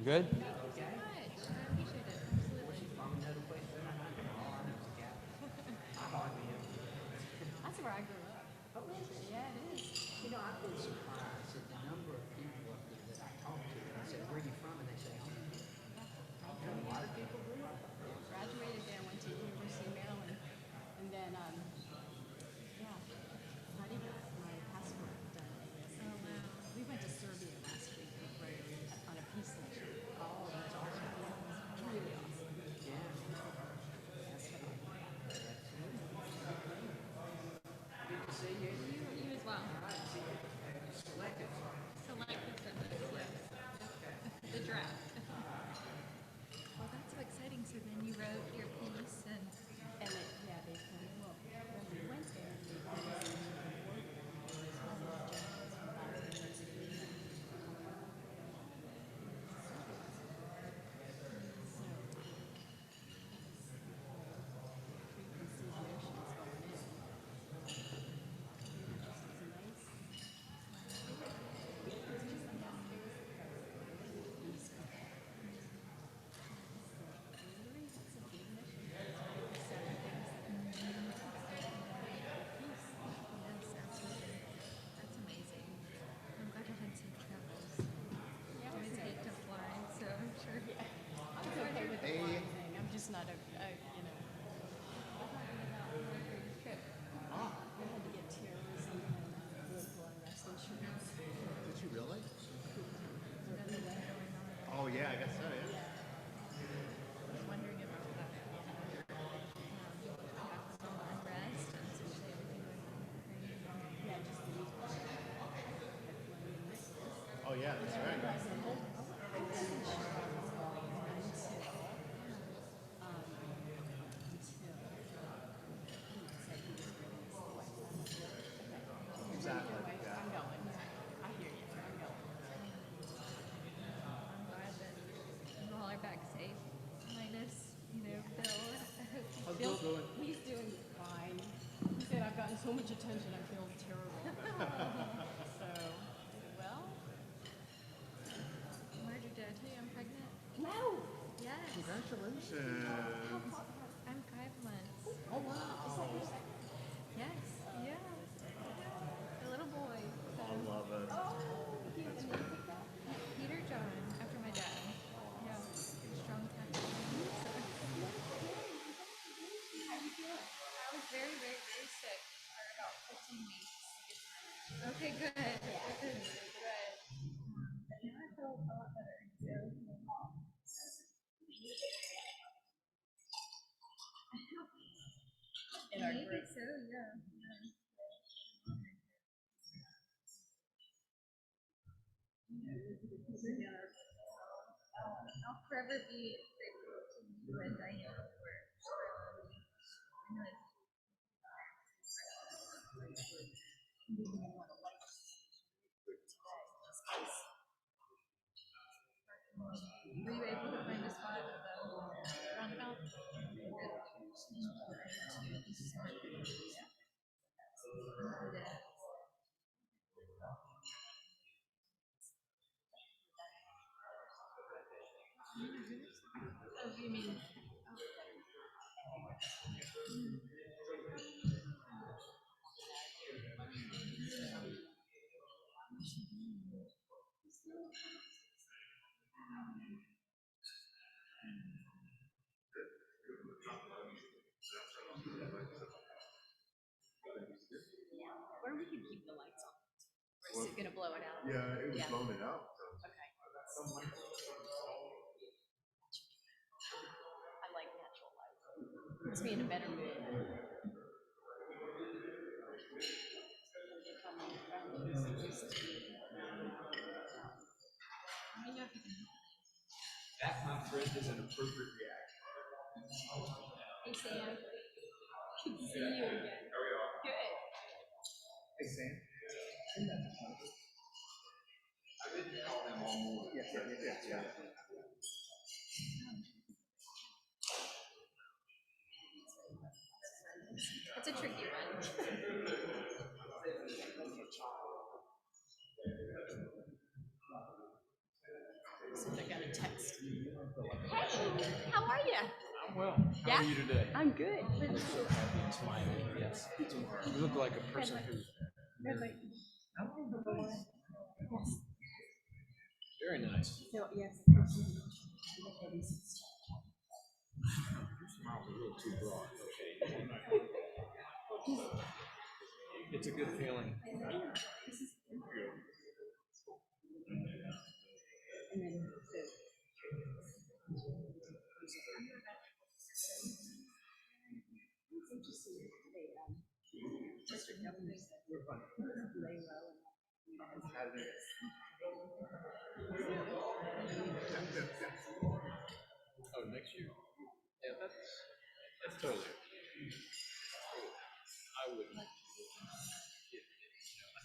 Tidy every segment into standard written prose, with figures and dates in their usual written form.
good? Thank you so much. I appreciate it. Absolutely. That's where I grew up. Oh, is it? Yeah, it is. You know, I've been surprised at the number of people up there that I talk to. I said, where are you from? And they say, oh, a lot of people grew up up there. Graduated there, went to University of Maryland, and then yeah, not even my passport done. Oh wow. We went to Serbia last week with Rotary on a peace mission. Oh, that's awesome. Really awesome. Yeah. That's phenomenal. Good to see you. You as well. All right, see you. Selective. Selective fitness, yes. The draft. Well, that's so exciting. So then you wrote your piece and And it, yeah, they told me, well, when we went there, they told us yes, absolutely. That's amazing. I'm glad you had safe travels. I always hate to fly, so I'm sure. I'm okay with the flying thing. I'm just not a you know. I'm talking about my previous trip. We had to get terrorism and political unrest insurance. Did you really? Really went going on. Oh yeah, I guess so. Yeah. Yeah. I was wondering about that. Capital unrest and especially everything going on in Ukraine. Yeah, just the Oh yeah, that's right. Exactly. Yeah. I'm going. I hear you. I'm going. I'm glad that you all are back safe. Minus, Bill. How's Bill doing? He's doing fine. He said, I've gotten so much attention, I feel terrible. So, well, Where did Dad tell you I'm pregnant? no. Yes. Congratulations. I'm 5 months. Oh wow. Yes. Yeah. A little boy. So I love it. Peter John, after my dad. Yeah. Strong Catholic. I was very, very, very sick for about 15 weeks. Okay, good. Good. But now I feel a lot better. In our Maybe group. so, yeah. I'll forever be grateful to you and Diana for I know it's were you able to find a spot at the roundabout? Oh, you mean Or we could keep the lights on. Or is it gonna blow it out? Yeah, it was Yeah. blown it out. So. Okay. I like natural light. Puts me in a better mood. That, my friend, is an appropriate reaction. Hey Sam. Good to see you again. There we are. Good. Hey Sam. I've been calling him all morning. Yes. It's a tricky one. So they're gonna text Hey, how are you? I'm well. How Yeah? are you today? I'm good. You look so happy and smiling. Yes. You look like a person who's very nice. So, yes. Your smile's a little too broad. Okay. It's a good feeling. And then it's interesting. District governor said lay low Oh, next year? Yeah, that's totally. I wouldn't.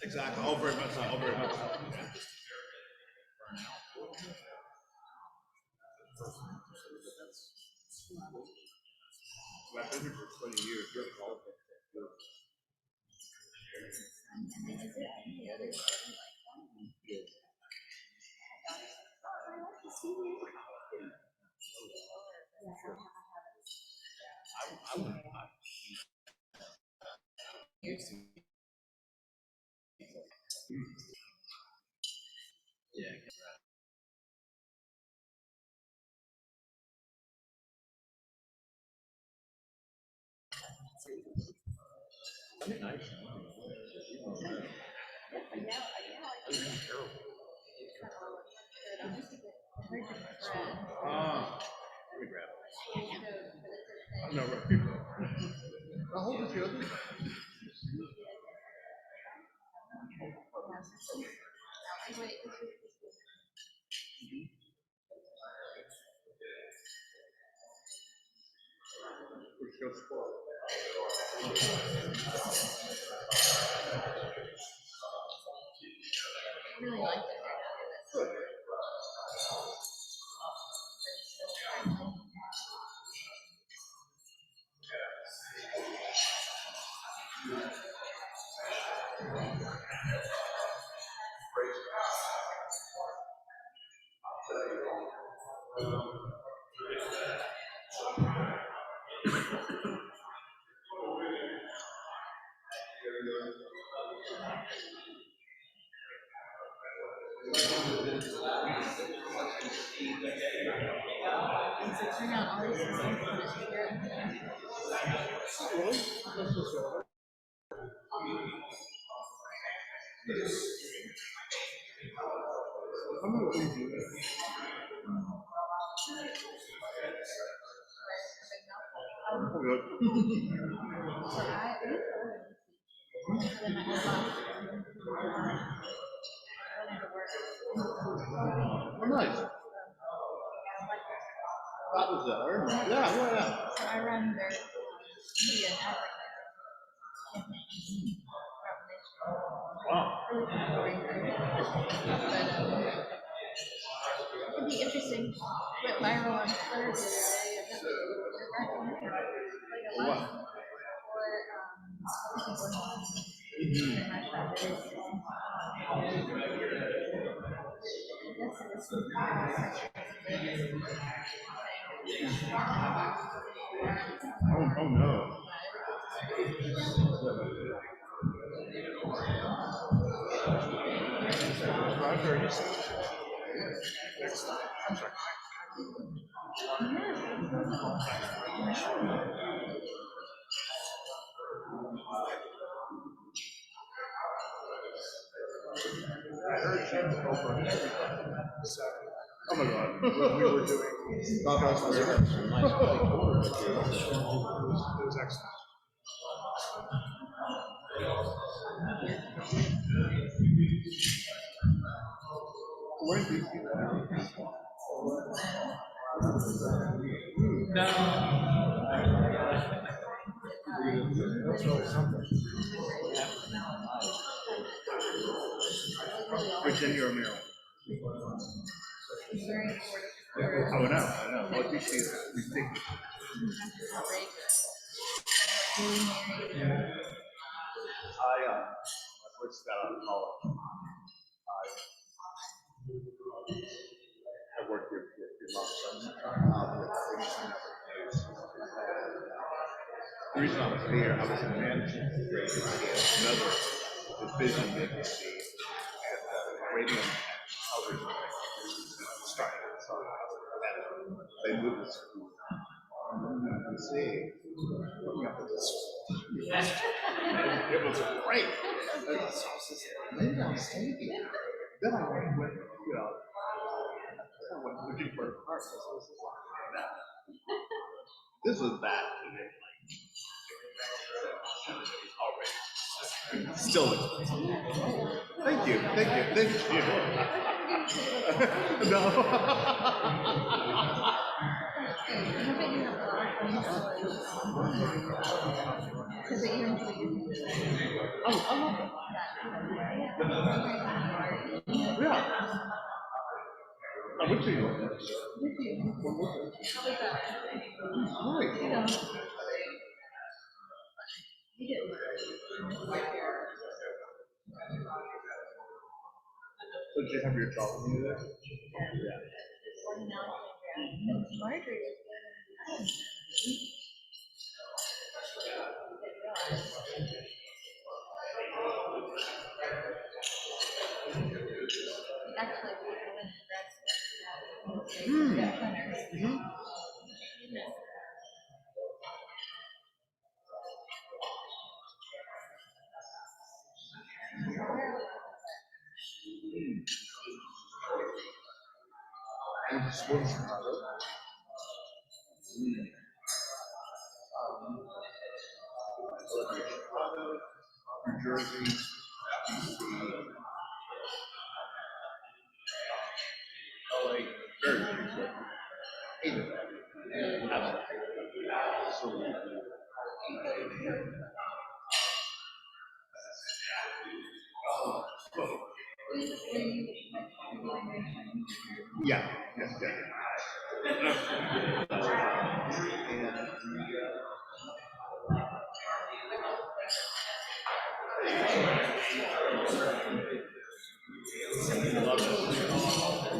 Exactly. Oh, very much so. Oh, very much so. Well, I've been here for 20 years. You're called. I wouldn't. Yeah. Nice. Let me grab it. No, right. How old is the other? We're still spoiled. Really like it. Turn out all these things. Oh, nice. That was it. I remember. Yeah. So I run their media and Wow. it'd be interesting. Went viral on Twitter the other day. Oh no. I've heard it. I'm sorry. I heard she was over everything. Oh my god. When we were doing Clubhouse, it was excellent. Where did you see that? That's really something. Virginia or Maryland? Oh, no, I know. Well, DC is ridiculous. I first got out of college. I worked here for The reason I was there, I was in management grade at another division vacancy at radio and television started. So they moved to school. See, it was great. Maybe I'll stay here. Then I went, I went looking for a car. This was bad. Still thank you. No. I love it. Yeah. I would see you. Right. So did you have your child with you there? Yeah. Actually, we went to grad school. What is Chicago? New Jersey, LA, very good. Hated that. Absolutely. Yeah, yeah.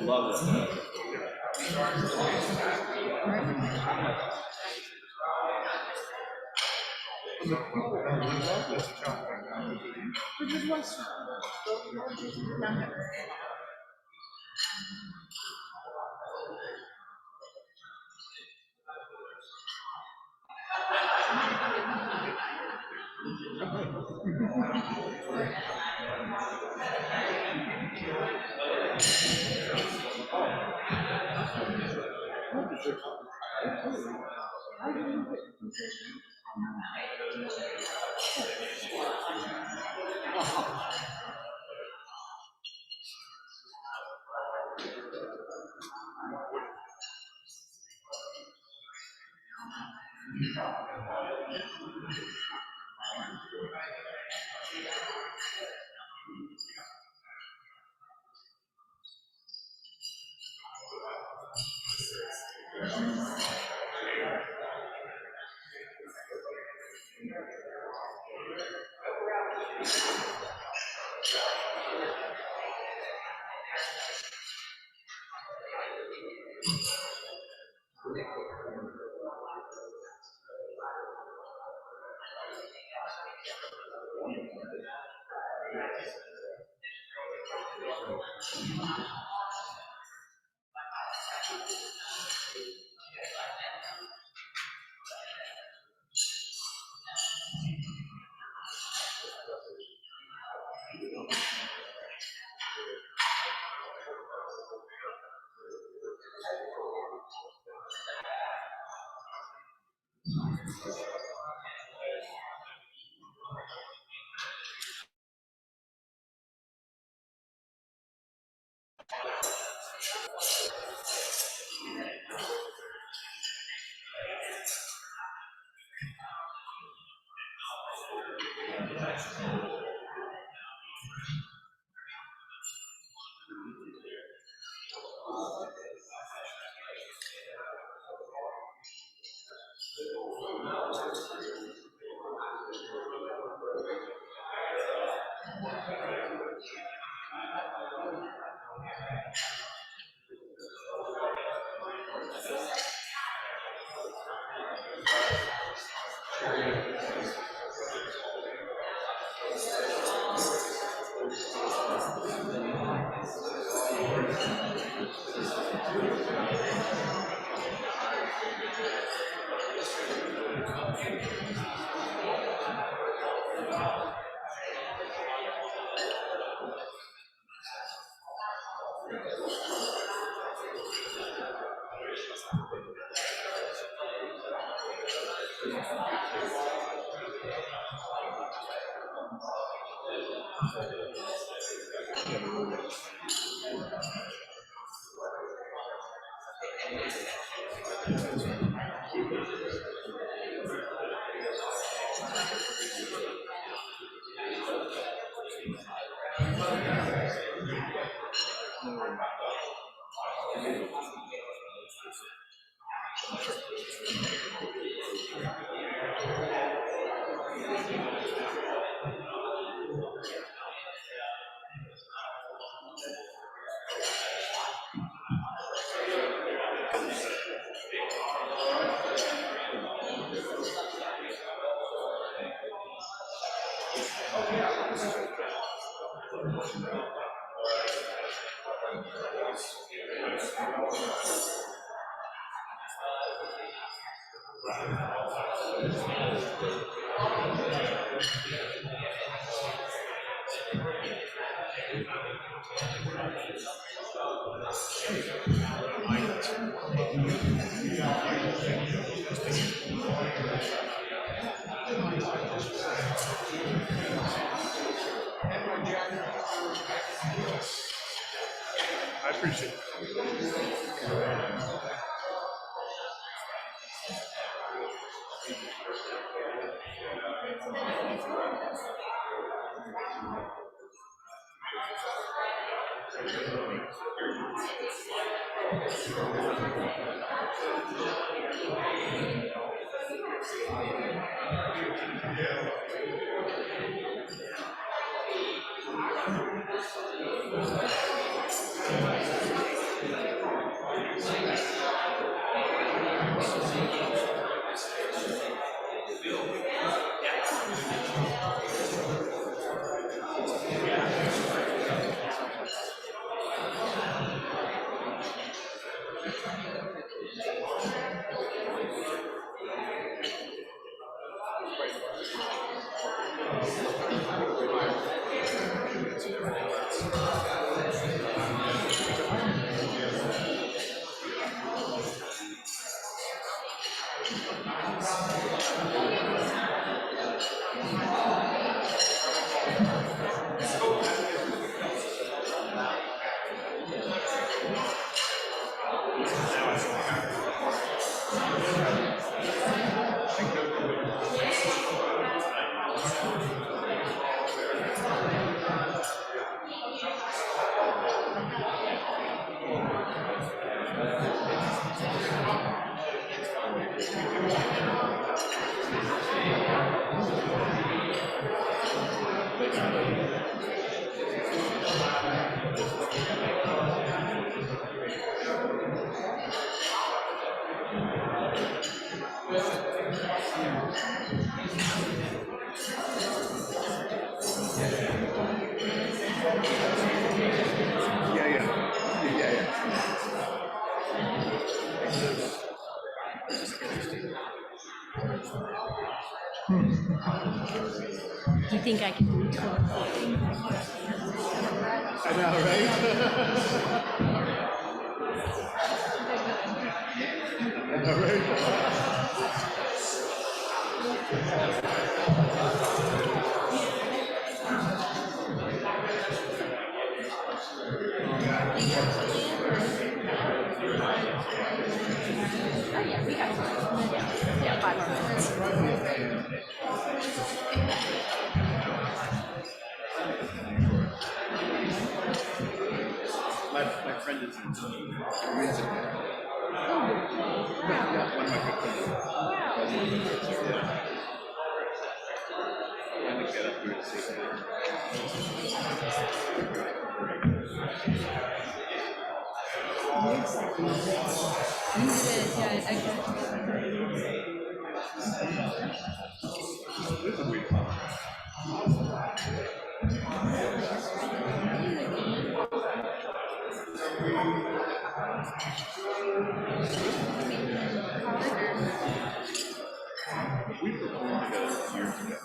Love it. I appreciate it. Do you think I can do 12? I know, right? I know, right? Oh yeah, we got time. Yeah, 5 more minutes. My friend is in Windsor. Yeah, one of my good friends. Yeah. I had to get up here to see him. This is weird. We performed together years ago.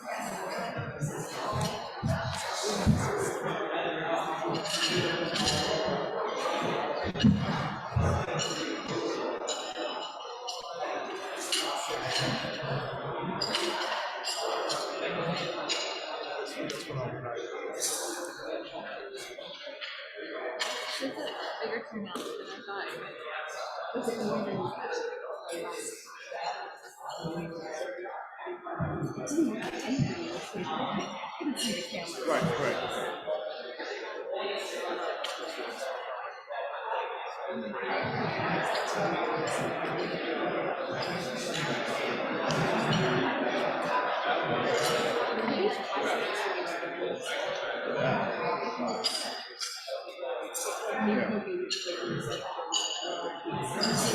It's a bigger turnout than I thought. Was it more than last year? It didn't look like anybody was here. I couldn't see the camera. Right.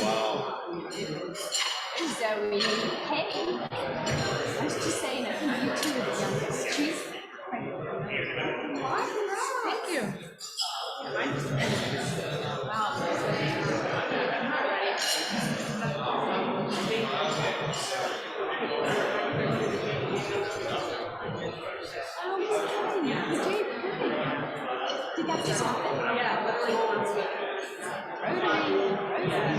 Wow. Zoe, hey. I was just saying, I think you two are the youngest. She's thank you. Wow. I'm not ready. Did that just happen? Yeah, literally once. Rotary. Yeah.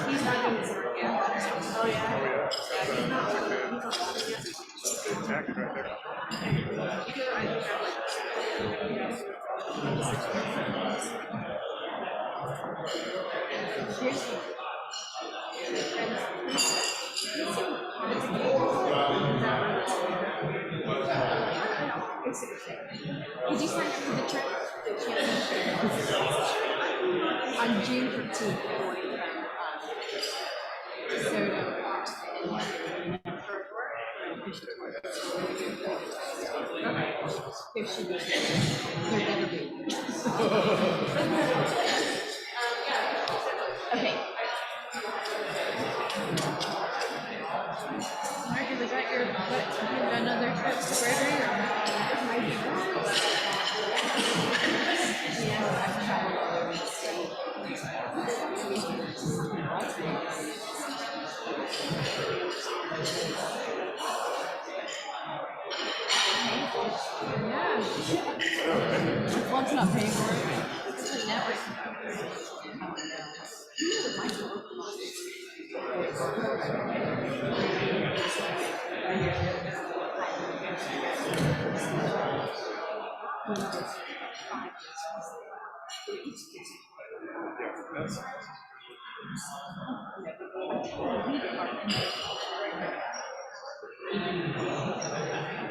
He's not doing this work yet. Oh, yeah? Yeah, he's not working. He's on work yet. Exactly right there. Did you sign up for the trip? On June 15th, we're going from DeSoto to there should be. There better be. Okay. Margaret, was that your, what, you done other trips to Rotary or? Yeah, I've traveled all over the state. Yeah. One's not paying for it. It's a network.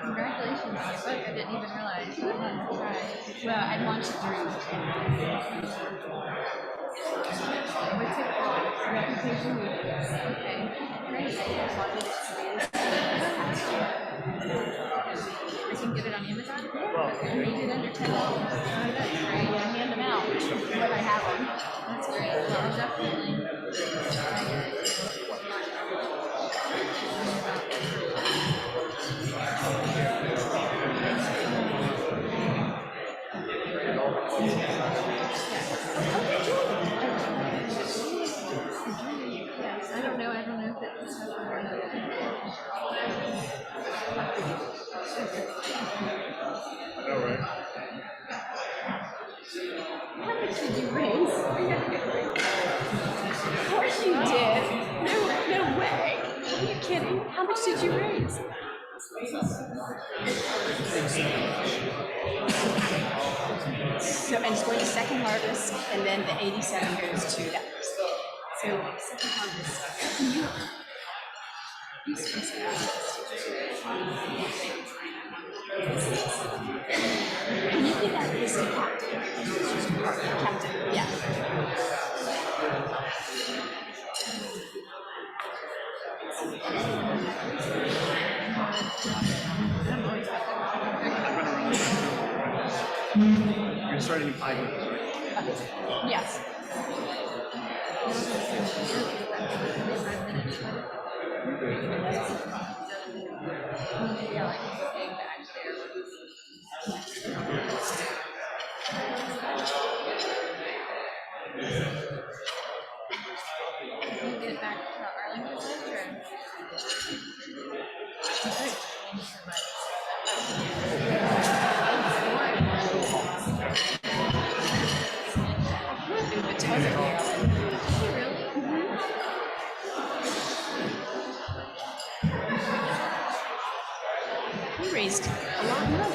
Congratulations on your book. I didn't even realize. I wanted to try. Well, I launched it during the what's it called? Reputation Weekends. Okay. Great. I wanted it I can get it on Amazon? Yeah. And they did under $10. Oh, that's great. I hand them out when I have them. That's great. Well, I'll definitely try it. I don't know if it's I know, right? How much did you raise? Of course you did. No way. Are you kidding? How much did you raise? So, and it's going to Second Harvest, and then the 87 goes to that. So, Second Harvest. Can you give that this to Captain? Captain, yeah. You're starting in 5 minutes, right? Yes. Get back to Arlington surprised. A lot more.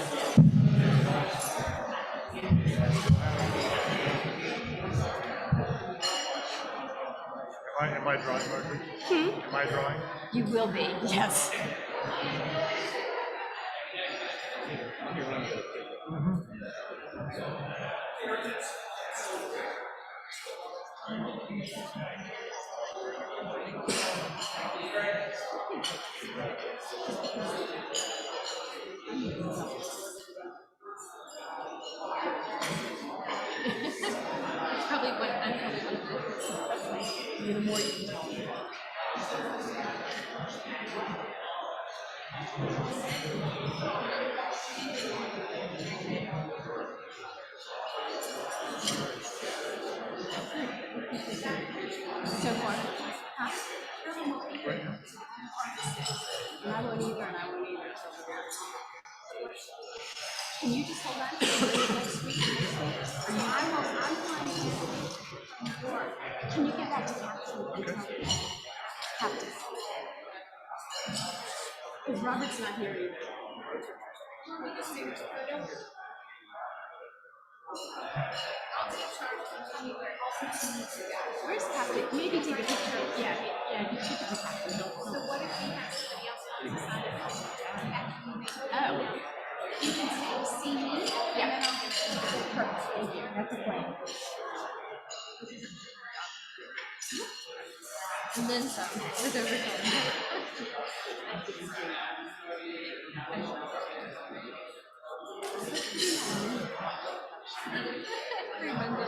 Am I drawing, Margaret? Am I drawing? You will be, yes. Probably what I'm probably one of the The more you can tell. So far. Huh? And I won't either, and I won't either. Can you just hold on to it next week? I'm fine with it. Can you get that to Captain? Captain. Because Robert's not here either. Where's Captain? Maybe take a picture. Yeah, you take a picture. So what if we have somebody else on the side of it? Oh. You can say, see me? Yeah. And then I'll get it. Perfect. Thank you. That's a plan. And then some with everything. Remember.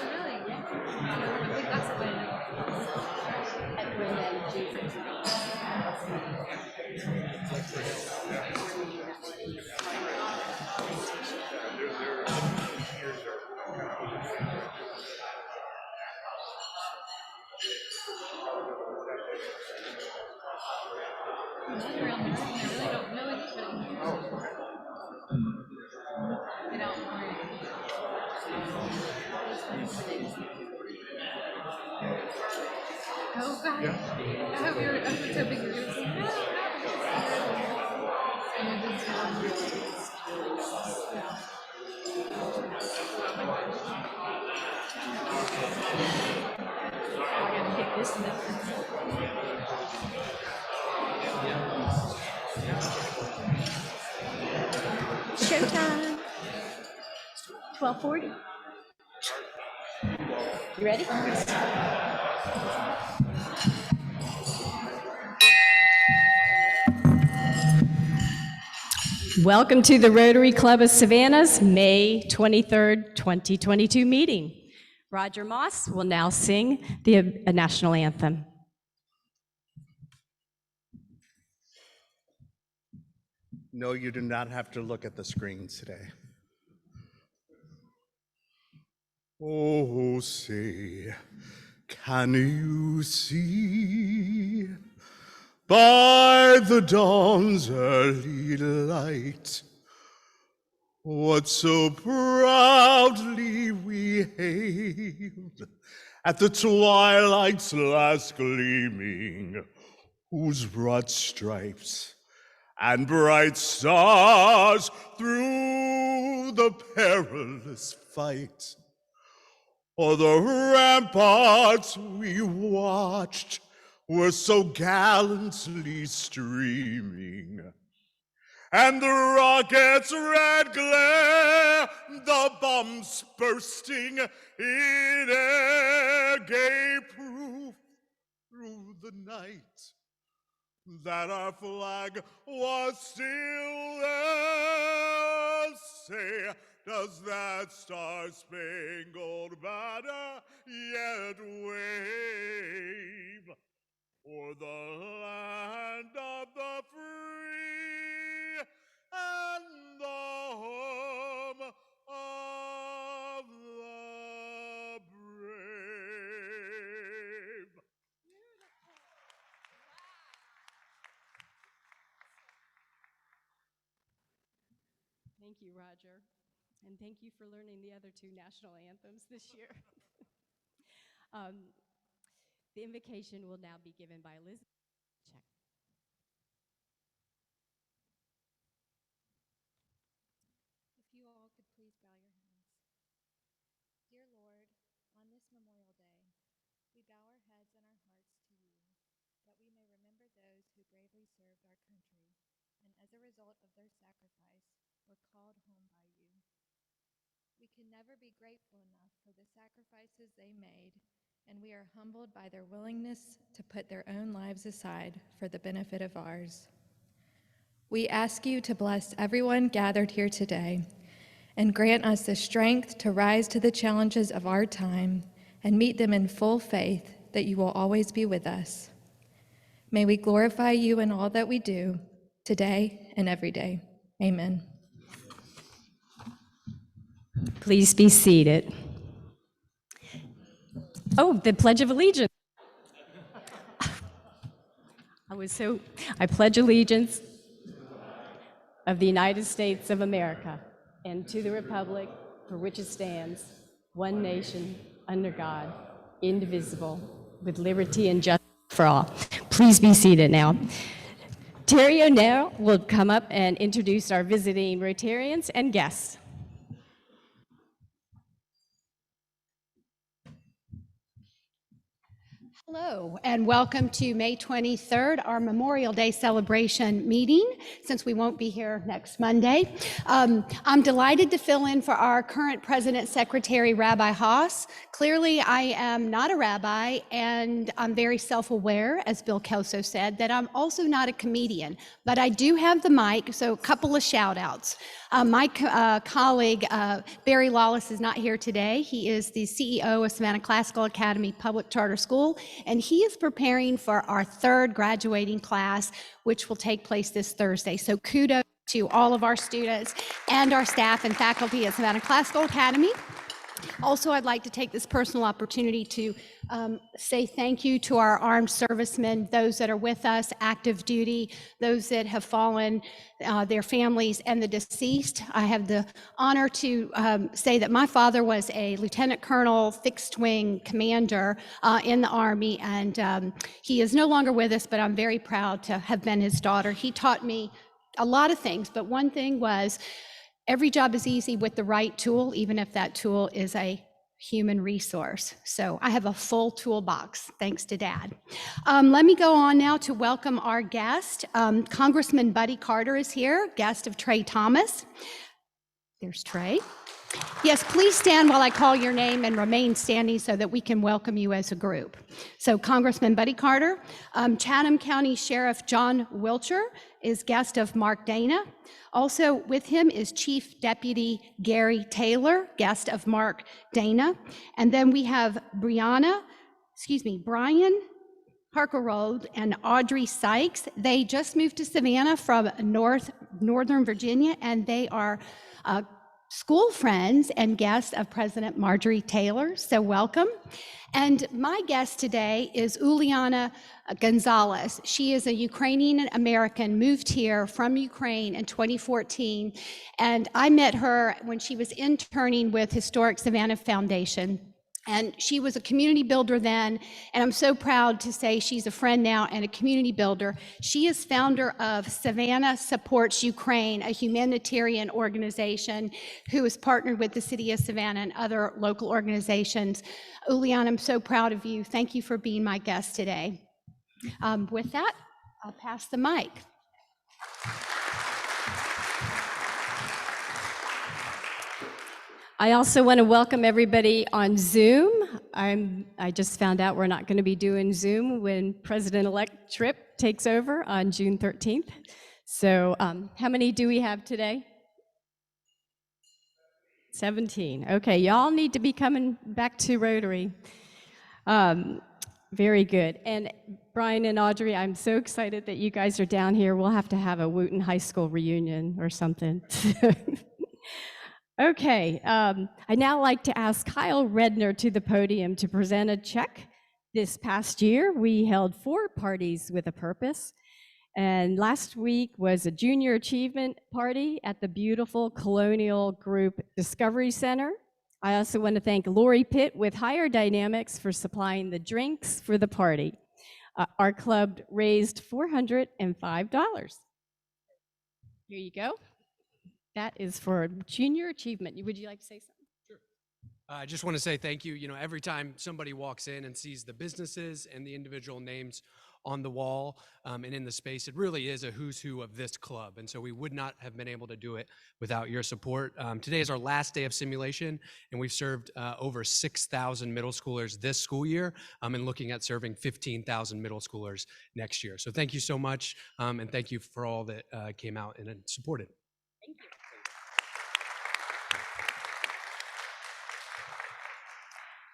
Really? Yeah. A big glass of wine. Edwin and Jesus. Around here, and I really don't know anybody here. Get out and learn. Oh God! I hope you're. I was hoping you were going to say, "No, and it is I gotta pick this up. Showtime. 12:40. You ready? Welcome to the Rotary Club of Savannah's May 23rd, 2022 meeting. Roger Moss will now sing the national anthem. No, you do not have to look at the screens today. Oh, say, can you see by the dawn's early light what so proudly we hailed at the twilight's last gleaming, whose broad stripes and bright stars through the perilous fight o'er the ramparts we watched were so gallantly streaming, and the rocket's red glare, the bombs bursting in air, gave proof through the night that our flag was still there. Say, does that star-spangled banner yet wave o'er the land of the free and the home of the brave? Thank you, Roger. And thank you for learning the other two national anthems this year. The invocation will now be given by Liz. Check. If you all could please bow your heads. Dear Lord, on this Memorial Day, we bow our heads and our hearts to you, that we may remember those who bravely served our country, and as a result of their sacrifice, were called home by you. We can never be grateful enough for the sacrifices they made, and we are humbled by their willingness to put their own lives aside for the benefit of ours. We ask you to bless everyone gathered here today and grant us the strength to rise to the challenges of our time and meet them in full faith that you will always be with us. May we glorify you in all that we do, today and every day. Amen. Please be seated. Oh, the Pledge of Allegiance. I pledge allegiance of the United States of America and to the republic for which it stands, one nation, under God, indivisible, with liberty and justice for all. Please be seated now. Terry O'Neill will come up and introduce our visiting Rotarians and guests. Hello, and welcome to May 23rd, our Memorial Day celebration meeting, since we won't be here next Monday. I'm delighted to fill in for our current President Secretary, Rabbi Haas. Clearly, I am not a rabbi, and I'm very self-aware, as Bill Kelso said, that I'm also not a comedian, but I do have the mic, so a couple of shout-outs. My colleague, Barry Lawless, is not here today. He is the CEO of Savannah Classical Academy Public Charter School, and he is preparing for our third graduating class, which will take place this Thursday. So kudos to all of our students and our staff and faculty at Savannah Classical Academy. Also, I'd like to take this personal opportunity to say thank you to our armed servicemen, those that are with us, active duty, those that have fallen, their families, and the deceased. I have the honor to say that my father was a lieutenant colonel, fixed wing commander in the Army, and he is no longer with us, but I'm very proud to have been his daughter. He taught me a lot of things, but one thing was, every job is easy with the right tool, even if that tool is a human resource. So I have a full toolbox, thanks to Dad. Let me go on now to welcome our guest. Congressman Buddy Carter is here, guest of Trey Thomas. There's Trey. Yes, please stand while I call your name and remain standing so that we can welcome you as a group. So Congressman Buddy Carter, Chatham County Sheriff John Wilcher is guest of Mark Dana. Also with him is Chief Deputy Gary Taylor, guest of Mark Dana. And then we have Brian Parker Road and Audrey Sykes. They just moved to Savannah from Northern Virginia, and they are school friends and guests of President Marjorie Taylor, so welcome. And my guest today is Uliana Gonzalez. She is a Ukrainian American, moved here from Ukraine in 2014, and I met her when she was interning with Historic Savannah Foundation. And she was a community builder then, and I'm so proud to say she's a friend now and a community builder. She is founder of Savannah Supports Ukraine, a humanitarian organization who has partnered with the city of Savannah and other local organizations. Uliana, I'm so proud of you. Thank you for being my guest today. With that, I'll pass the mic. I also want to welcome everybody on Zoom. I just found out we're not going to be doing Zoom when President-elect Tripp takes over on June 13th. So how many do we have today? 17. Okay, y'all need to be coming back to Rotary. Very good. And Brian and Audrey, I'm so excited that you guys are down here. We'll have to have a Wooten High School reunion or something. Okay, I'd now like to ask Kyle Redner to the podium to present a check. This past year, we held 4 parties with a purpose, And last week was a junior achievement party at the beautiful Colonial Group Discovery Center. I also want to thank Lori Pitt with Higher Dynamics for supplying the drinks for the party. Our club raised $405. Here you go. That is for junior achievement. Would you like to say something? I just want to say thank you. You know, every time somebody walks in and sees the businesses and the individual names on the wall and in the space, it really is a who's who of this club. And so we would not have been able to do it without your support. Today is our last day of simulation, and we've served over 6,000 middle schoolers this school year and looking at serving 15,000 middle schoolers next year. So thank you so much, and thank you for all that came out and supported. Thank you.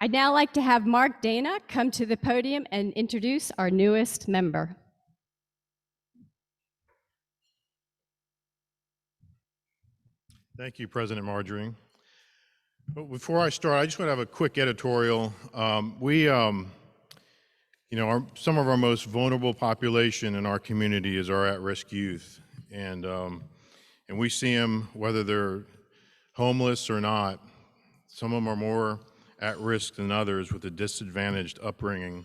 I'd now like to have Mark Dana come to the podium and introduce our newest member. Thank you, President Marjorie. But before I start, I just want to have a quick editorial. Some of our most vulnerable population in our community is our at-risk youth, and we see them whether they're homeless or not. Some of them are more at risk than others with a disadvantaged upbringing.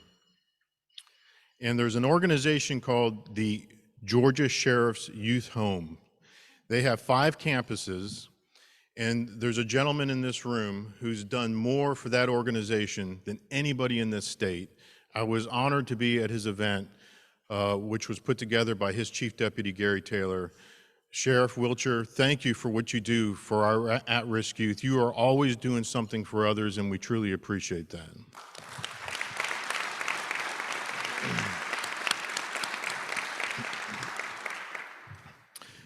And there's an organization called the Georgia Sheriff's Youth Home. They have 5 campuses, and there's a gentleman in this room who's done more for that organization than anybody in this state. I was honored to be at his event, which was put together by his Chief Deputy, Gary Taylor. Sheriff Wilcher, thank you for what you do for our at-risk youth. You are always doing something for others, and we truly appreciate that.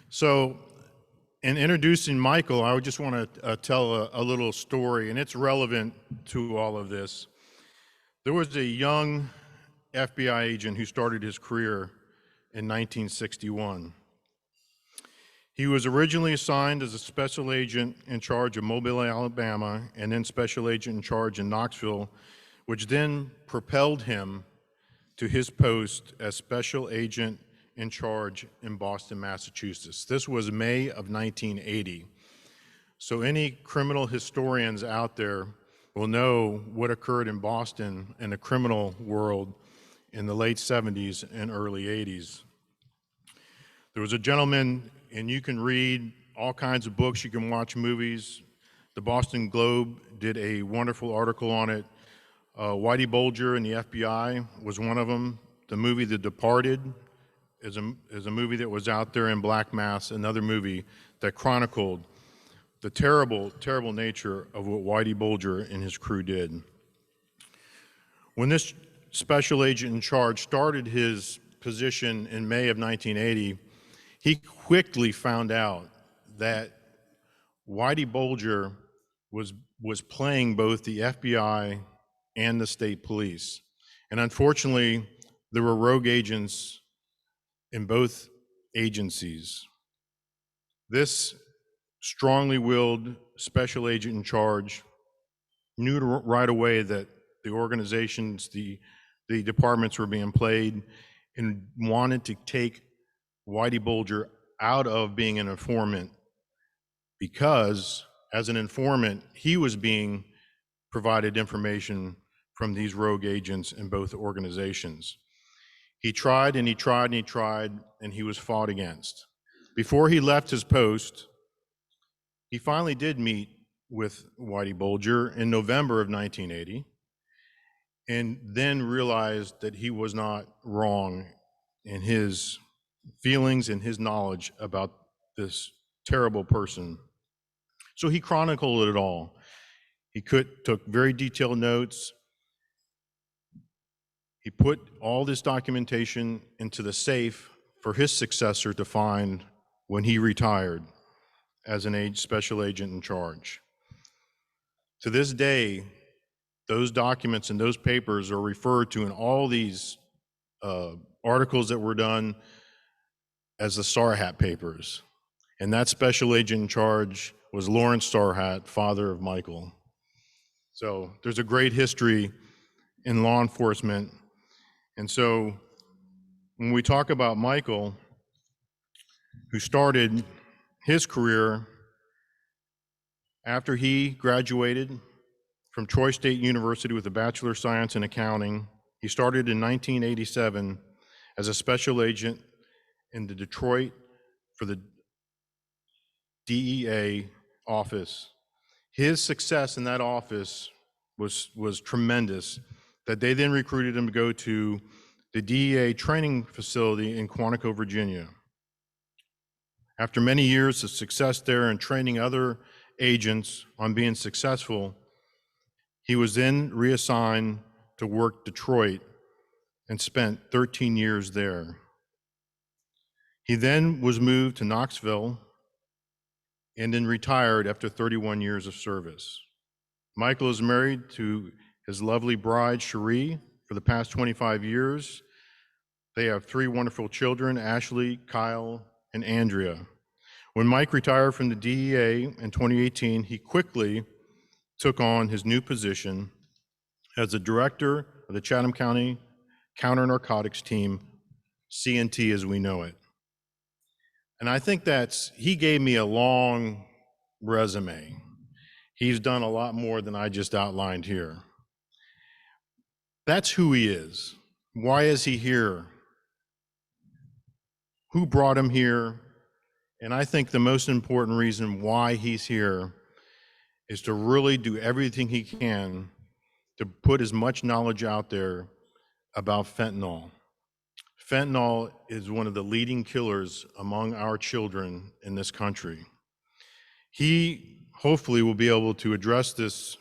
So, in introducing Michael, I just want to tell a little story, and it's relevant to all of this. There was a young FBI agent who started his career in 1961. He was originally assigned as a special agent in charge of Mobile, Alabama, and then special agent in charge in Knoxville, which then propelled him to his post as special agent in charge in Boston, Massachusetts. This was May of 1980. So any criminal historians out there will know what occurred in Boston in the criminal world in the late 70s and early 80s. There was a gentleman, and you can read all kinds of books, you can watch movies. The Boston Globe did a wonderful article on it. Whitey Bulger and the FBI was one of them. The movie The Departed is a movie that was out there in Black Mass, another movie that chronicled the terrible, terrible nature of what Whitey Bulger and his crew did. When this special agent in charge started his position in May of 1980, he quickly found out that Whitey Bulger was playing both the FBI and the state police. And unfortunately, there were rogue agents in both agencies. This strongly willed special agent in charge knew right away that the organizations, the departments were being played, and wanted to take Whitey Bulger out of being an informant, because as an informant, he was being provided information from these rogue agents in both organizations. He tried and he tried and he tried, and he was fought against. Before he left his post, he finally did meet with Whitey Bulger in November of 1980, and then realized that he was not wrong in his feelings and his knowledge about this terrible person. So he chronicled it all. He took very detailed notes. He put all this documentation into the safe for his successor to find when he retired as an special agent in charge. To this day, those documents and those papers are referred to in all these articles that were done as the Sarhat papers. And that special agent in charge was Lawrence Sarhat, father of Michael. So there's a great history in law enforcement. And so when we talk about Michael, who started his career after he graduated from Troy State University with a Bachelor of Science in Accounting. He started in 1987 as a special agent in the Detroit for the DEA office. His success in that office was tremendous, that they then recruited him to go to the DEA training facility in Quantico, Virginia. After many years of success there and training other agents on being successful, he was then reassigned to work Detroit and spent 13 years there. He then was moved to Knoxville and then retired after 31 years of service. Michael is married to his lovely bride, Cherie, for the past 25 years. They have 3 wonderful children, Ashley, Kyle, and Andrea. When Mike retired from the DEA in 2018, he quickly took on his new position as the director of the Chatham County Counter Narcotics Team, CNT as we know it. And I think he gave me a long resume. He's done a lot more than I just outlined here. That's who he is. Why is he here? Who brought him here? And I think the most important reason why he's here is to really do everything he can to put as much knowledge out there about fentanyl. Fentanyl is one of the leading killers among our children in this country. He hopefully will be able to address this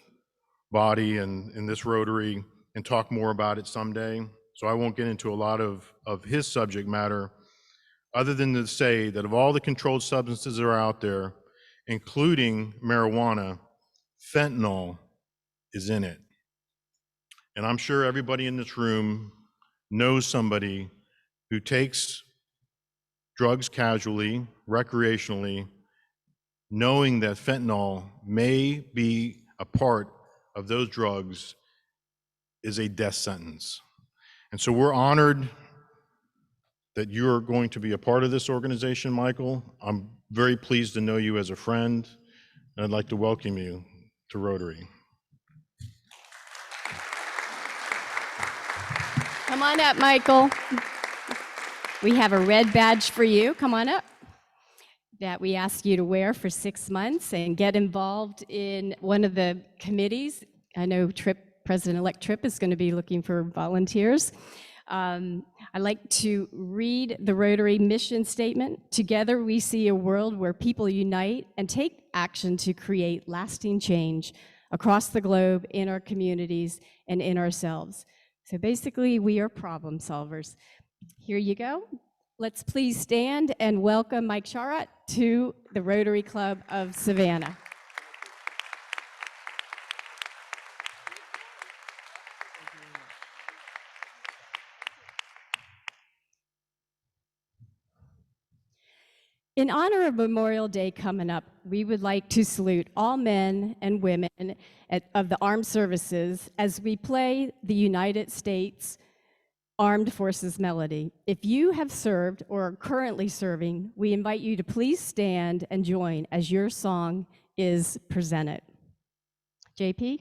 body and in this Rotary and talk more about it someday. So I won't get into a lot of his subject matter, other than to say that of all the controlled substances that are out there, including marijuana, fentanyl is in it. And I'm sure everybody in this room knows somebody who takes drugs casually, recreationally, knowing that fentanyl may be a part of those drugs is a death sentence. And so we're honored that you're going to be a part of this organization, Michael. I'm very pleased to know you as a friend, and I'd like to welcome you to Rotary. Come on up, Michael. We have a red badge for you. Come on up. That we ask you to wear for 6 months and get involved in one of the committees. I know President-elect Tripp is going to be looking for volunteers. I'd like to read the Rotary mission statement. Together we see a world where people unite and take action to create lasting change across the globe, in our communities, and in ourselves. So basically, we are problem solvers. Here you go. Let's please stand and welcome Mike Charrot to the Rotary Club of Savannah. In honor of Memorial Day coming up, we would like to salute all men and women of the armed services as we play the United States Armed Forces melody. If you have served or are currently serving, we invite you to please stand and join as your song is presented. JP?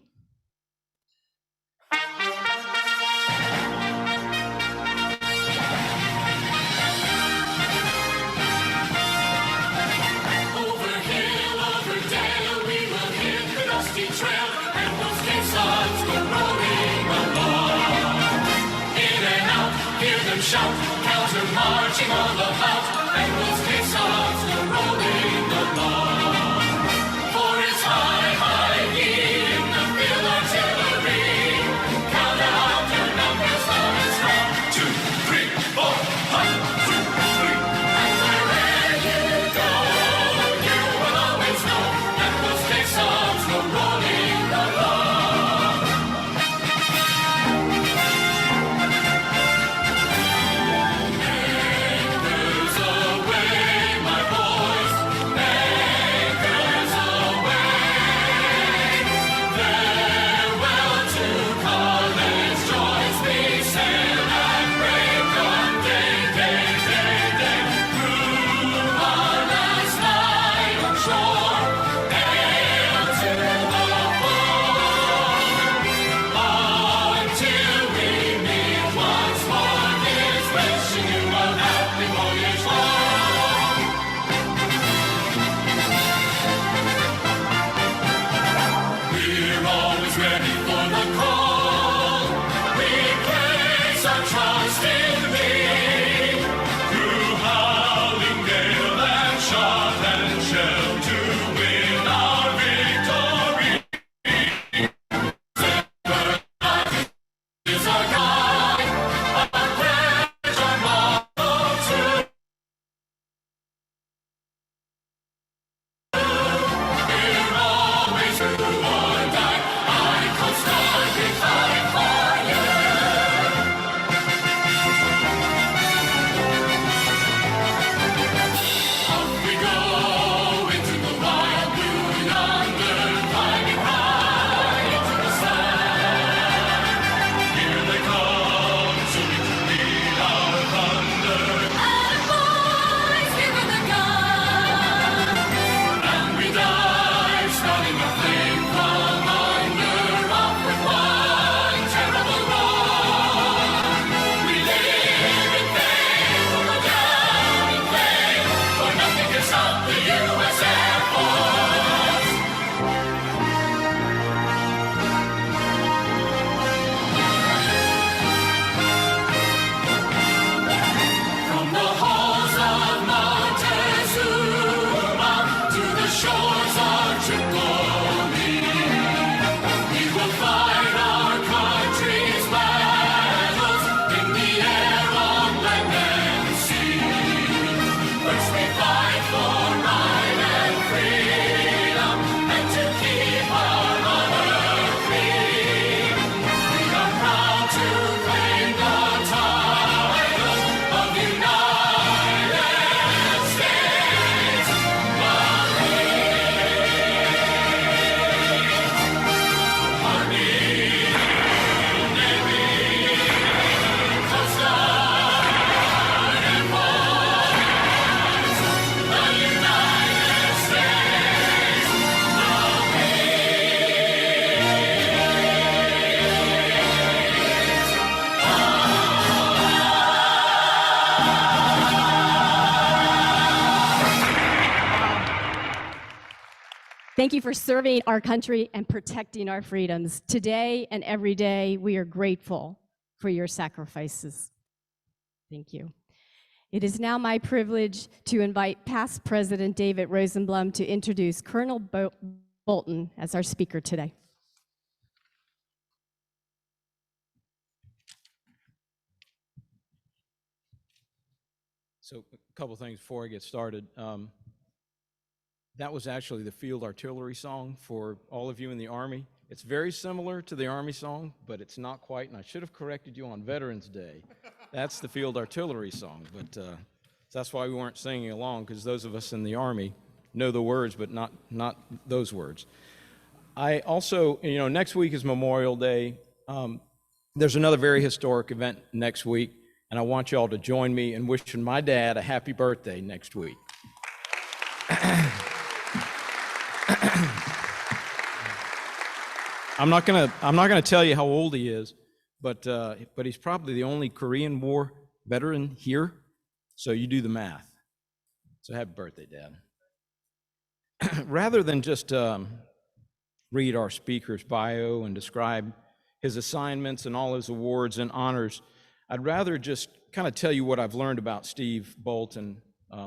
Shout, counter marching all about, and those caissons go rolling along. For it's high, high in the field artillery. Count out your numbers, long and strong. 2, 3, 4, 1, 2, 3. And wherever you go, you will always know that those caissons go rolling along. Anchors away, my boys. ready for the call. We place our trust in Thee. Through howling gale and shot and shell to win our victory. Is our guide, our pledge, our motto true. We're always true or die. I constantly fight for you. Off we go into the wild blue yonder, climbing high into the sun. Here they come, soon to lead our thunder. And boys, give her the gun. And we dive, starting a flame from under, off with one terrible roar. We live in faith, or go down in flame, for nothing can stop the U.S. Air Force. From the halls of Montezuma to the shores of Tripoli, we will fight our country's battles in the air, on land and sea. First we fight for right and freedom, and to keep our honor free. We are proud to claim the title of United States Marines. Army, Navy, Coast Guard, and Force, the United States Thank you for serving our country and protecting our freedoms. Today and every day, we are grateful for your sacrifices. Thank you. It is now my privilege to invite past President David Rosenblum to introduce Colonel Bolton as our speaker today. So a couple things before I get started. That was actually the field artillery song for all of you in the Army. It's very similar to the Army song, but it's not quite, and I should have corrected you on Veterans Day. That's the field artillery song, but that's why we weren't singing along, because those of us in the Army know the words, but not those words. I also, next week is Memorial Day. There's another very historic event next week, and I want you all to join me in wishing my dad a happy birthday next week. I'm not gonna tell you how old he is, but he's probably the only Korean War veteran here. So you do the math. So happy birthday, Dad. Rather than just read our speaker's bio and describe his assignments and all his awards and honors, I'd rather just kind of tell you what I've learned about Steve Bolton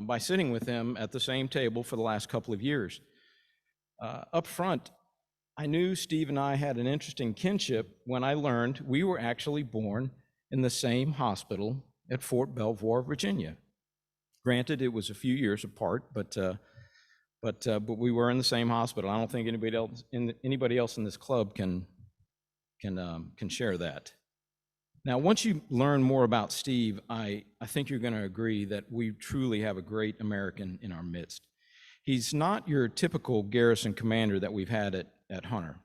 by sitting with him at the same table for the last couple of years. Up front, I knew Steve and I had an interesting kinship when I learned we were actually born in the same hospital at Fort Belvoir, Virginia. Granted, it was a few years apart, but we were in the same hospital. I don't think anybody else in this club can share that. Now, once you learn more about Steve, I think you're going to agree that we truly have a great American in our midst. He's not your typical garrison commander that we've had at Hunter.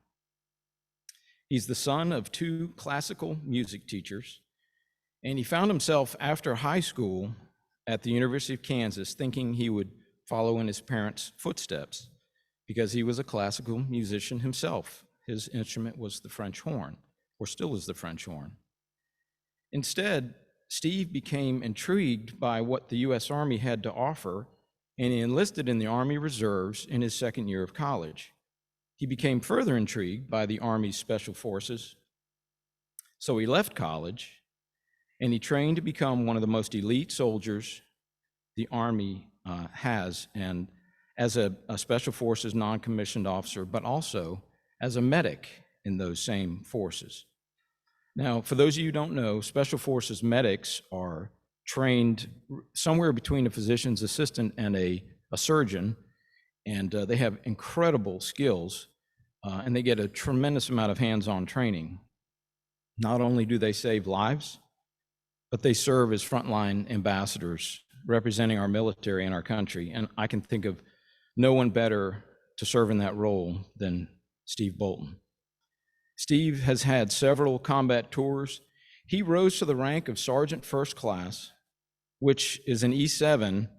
He's the son of two classical music teachers, and he found himself after high school at the University of Kansas thinking he would follow in his parents' footsteps because he was a classical musician himself. His instrument was the French horn, or still is the French horn. Instead, Steve became intrigued by what the U.S. Army had to offer, and he enlisted in the Army Reserves in his second year of college. He became further intrigued by the Army's Special Forces, so he left college and he trained to become one of the most elite soldiers the Army has, and as a Special Forces non-commissioned officer, but also as a medic in those same forces. Now, for those of you who don't know, Special Forces medics are trained somewhere between a physician's assistant and a surgeon, and they have incredible skills, and they get a tremendous amount of hands-on training. Not only do they save lives, but they serve as frontline ambassadors representing our military and our country. And I can think of no one better to serve in that role than Steve Bolton. Steve has had several combat tours. He rose to the rank of Sergeant First Class, which is an E7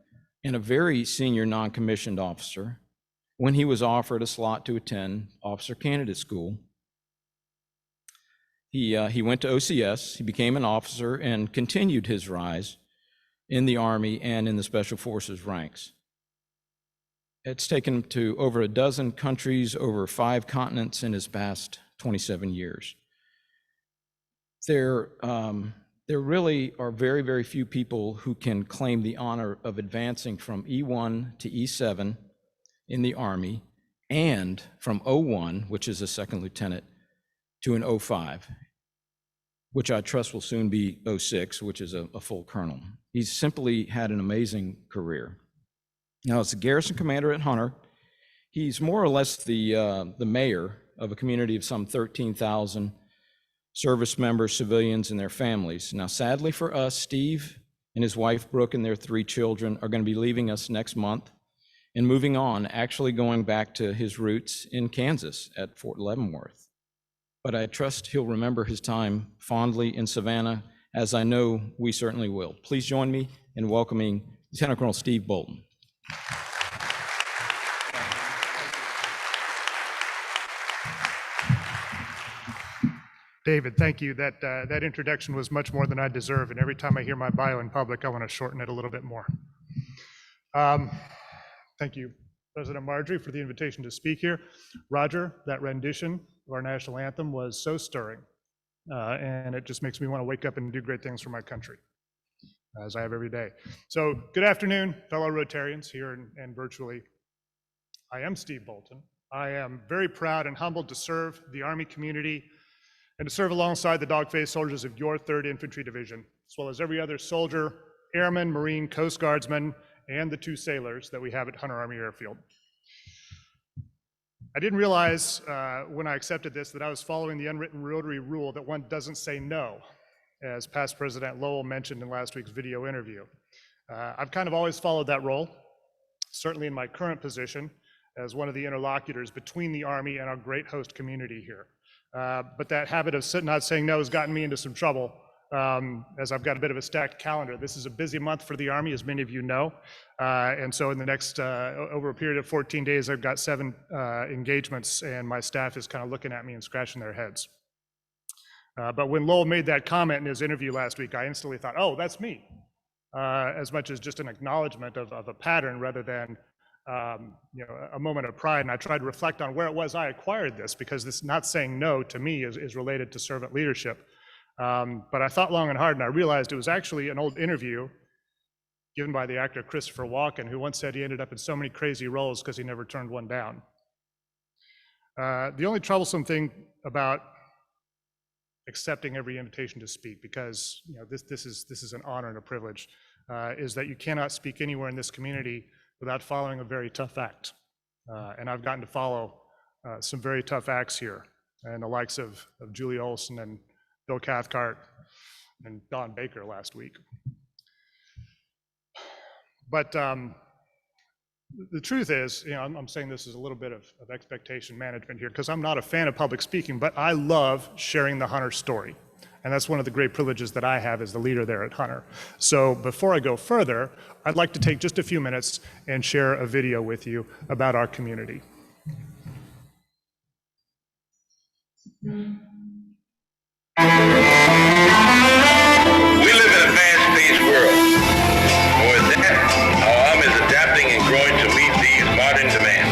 and a very senior non-commissioned officer, when he was offered a slot to attend Officer Candidate School. He went to OCS, he became an officer, and continued his rise in the Army and in the Special Forces ranks. It's taken him to over a dozen countries, over 5 continents in his past 27 years. There really are very, very few people who can claim the honor of advancing from E1 to E7 in the Army, and from O1, which is a second lieutenant, to an O5, which I trust will soon be O6, which is a full colonel. He's simply had an amazing career. Now, as a garrison commander at Hunter, he's more or less the mayor of a community of some 13,000 service members, civilians, and their families. Now, sadly for us, Steve and his wife, Brooke, and their 3 children are going to be leaving us next month and moving on, actually going back to his roots in Kansas at Fort Leavenworth. But I trust he'll remember his time fondly in Savannah, as I know we certainly will. Please join me in welcoming Lieutenant Colonel Steve Bolton. David, thank you. That introduction was much more than I deserve, and every time I hear my bio in public, I want to shorten it a little bit more. Thank you, President Marjorie, for the invitation to speak here. Roger, that rendition of our national anthem was so stirring, and it just makes me want to wake up and do great things for my country, as I have every day. So good afternoon, fellow Rotarians here and virtually. I am Steve Bolton. I am very proud and humbled to serve the Army community and to serve alongside the dog-faced soldiers of your 3rd Infantry Division, as well as every other soldier, airman, Marine, Coast Guardsman, and the 2 sailors that we have at Hunter Army Airfield. I didn't realize when I accepted this that I was following the unwritten Rotary rule that one doesn't say no, as past President Lowell mentioned in last week's video interview. I've kind of always followed that role, certainly in my current position as one of the interlocutors between the Army and our great host community here. But that habit of not saying no has gotten me into some trouble, as I've got a bit of a stacked calendar. This is a busy month for the Army, as many of you know. And so in the next, over a period of 14 days, I've got 7 engagements, and my staff is kind of looking at me and scratching their heads. But when Lowell made that comment in his interview last week, I instantly thought, oh, that's me, as much as just an acknowledgement of a pattern rather than a moment of pride. And I tried to reflect on where it was I acquired this, because this not saying no to me is related to servant leadership. But I thought long and hard, and I realized it was actually an old interview given by the actor Christopher Walken, who once said he ended up in so many crazy roles because he never turned one down. The only troublesome thing about accepting every invitation to speak, because this is an honor and a privilege, is that you cannot speak anywhere in this community without following a very tough act. And I've gotten to follow some very tough acts here, and the likes of Julie Olson and Bill Cathcart and Don Baker last week. But the truth is, I'm saying this is a little bit of expectation management here, because I'm not a fan of public speaking, but I love sharing the Hunter story. And that's one of the great privileges that I have as the leader there at Hunter. So before I go further, I'd like to take just a few minutes and share a video with you about our community. We live in a fast-paced world. More than that, our army is adapting and growing to meet these modern demands.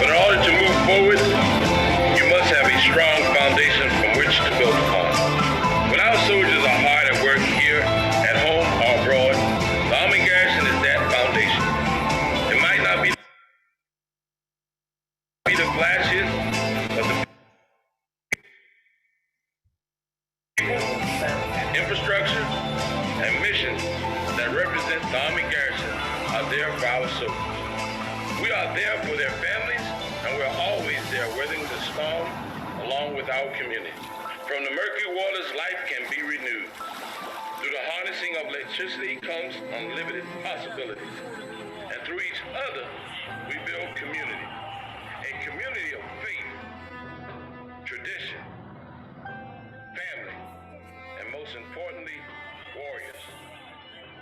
But in order to move infrastructure, and missions that represent the Army Garrison are there for our soldiers. We are there for their families, and we're always there weathering the storm along with our community. From the murky waters, life can be renewed. Through the harnessing of electricity comes unlimited possibilities. And through each other, we build community. A community of faith, tradition, family, and most importantly, warriors.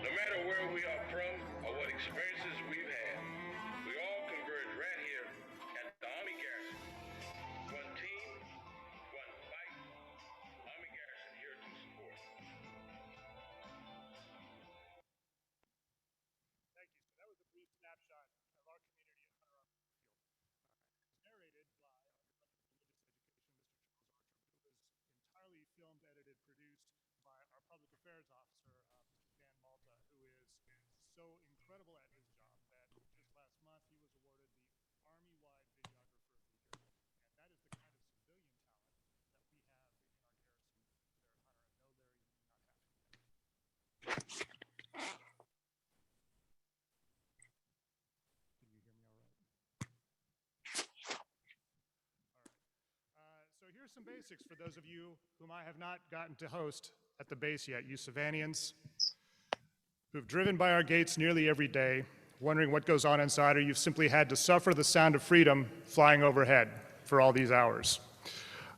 No matter where we are from or what experiences we've had, we all converge right here at the Army Garrison. One team, one fight, Army Garrison here to support. Thank you. So that was a brief snapshot of our community at Hunter Army Field. Narrated by our Director of Religious Education, Mr. Charles Archer, who was entirely filmed, edited, produced by our Public Affairs Officer, Mr. Dan Malta, who is so incredible at his job that just last month he was awarded the Army-wide Videographer of the Year. And that is the kind of civilian talent that we have in our garrison there at Hunter. And no, Larry, you do not have to. Can you hear me all right? So here's some basics for those of you whom I have not gotten to host at the base yet, you Savannians who've driven by our gates nearly every day, wondering what goes on inside, or you've simply had to suffer the sound of freedom flying overhead for all these hours.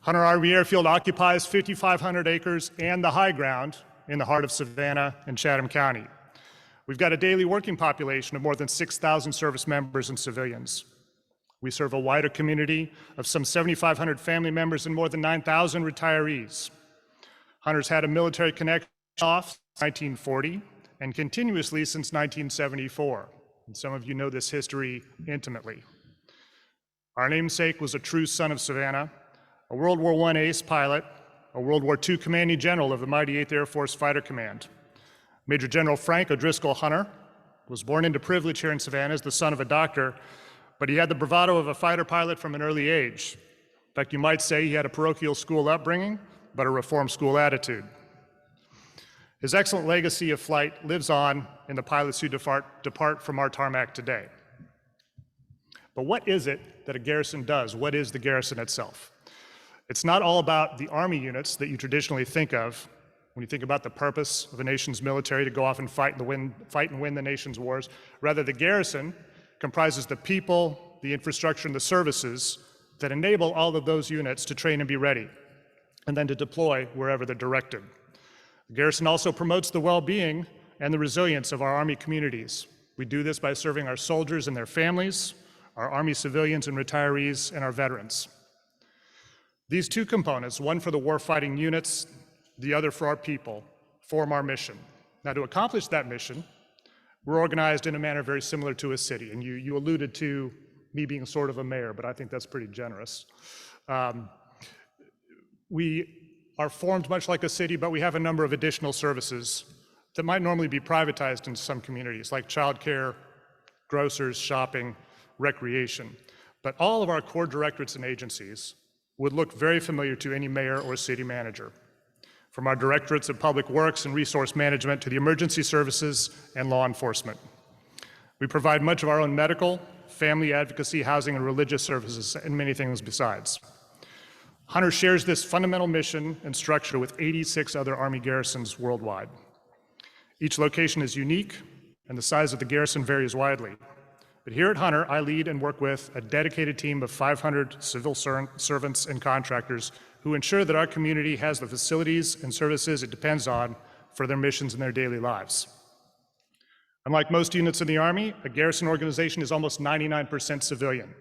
Hunter Army Airfield occupies 5,500 acres and the high ground in the heart of Savannah and Chatham County. We've got a daily working population of more than 6,000 service members and civilians. We serve a wider community of some 7,500 family members and more than 9,000 retirees. Hunter's had a military connection off since 1940 and continuously since 1974. And some of you know this history intimately. Our namesake was a true son of Savannah, a World War I ace pilot, a World War II commanding general of the mighty 8th Air Force Fighter Command. Major General Frank O'Driscoll Hunter was born into privilege here in Savannah as the son of a doctor, but he had the bravado of a fighter pilot from an early age. In fact, you might say he had a parochial school upbringing, but a reform school attitude. His excellent legacy of flight lives on in the pilots who depart from our tarmac today. But what is it that a garrison does? What is the garrison itself? It's not all about the Army units that you traditionally think of when you think about the purpose of a nation's military to go off and fight and win the nation's wars. Rather, the garrison comprises the people, the infrastructure, and the services that enable all of those units to train and be ready, and then to deploy wherever they're directed. The garrison also promotes the well-being and the resilience of our Army communities. We do this by serving our soldiers and their families, our Army civilians and retirees, and our veterans. These two components, one for the warfighting units, the other for our people, form our mission. Now, to accomplish that mission, we're organized in a manner very similar to a city, and you alluded to me being sort of a mayor, but I think that's pretty generous. We are formed much like a city, but we have a number of additional services that might normally be privatized in some communities, like childcare, grocers, shopping, recreation. But all of our core directorates and agencies would look very familiar to any mayor or city manager, from our directorates of public works and resource management to the emergency services and law enforcement. We provide much of our own medical, family advocacy, housing, and religious services, and many things besides. Hunter shares this fundamental mission and structure with 86 other Army garrisons worldwide. Each location is unique, and the size of the garrison varies widely. But here at Hunter, I lead and work with a dedicated team of 500 civil servants and contractors who ensure that our community has the facilities and services it depends on for their missions and their daily lives. Unlike most units in the Army, a garrison organization is almost 99% civilian.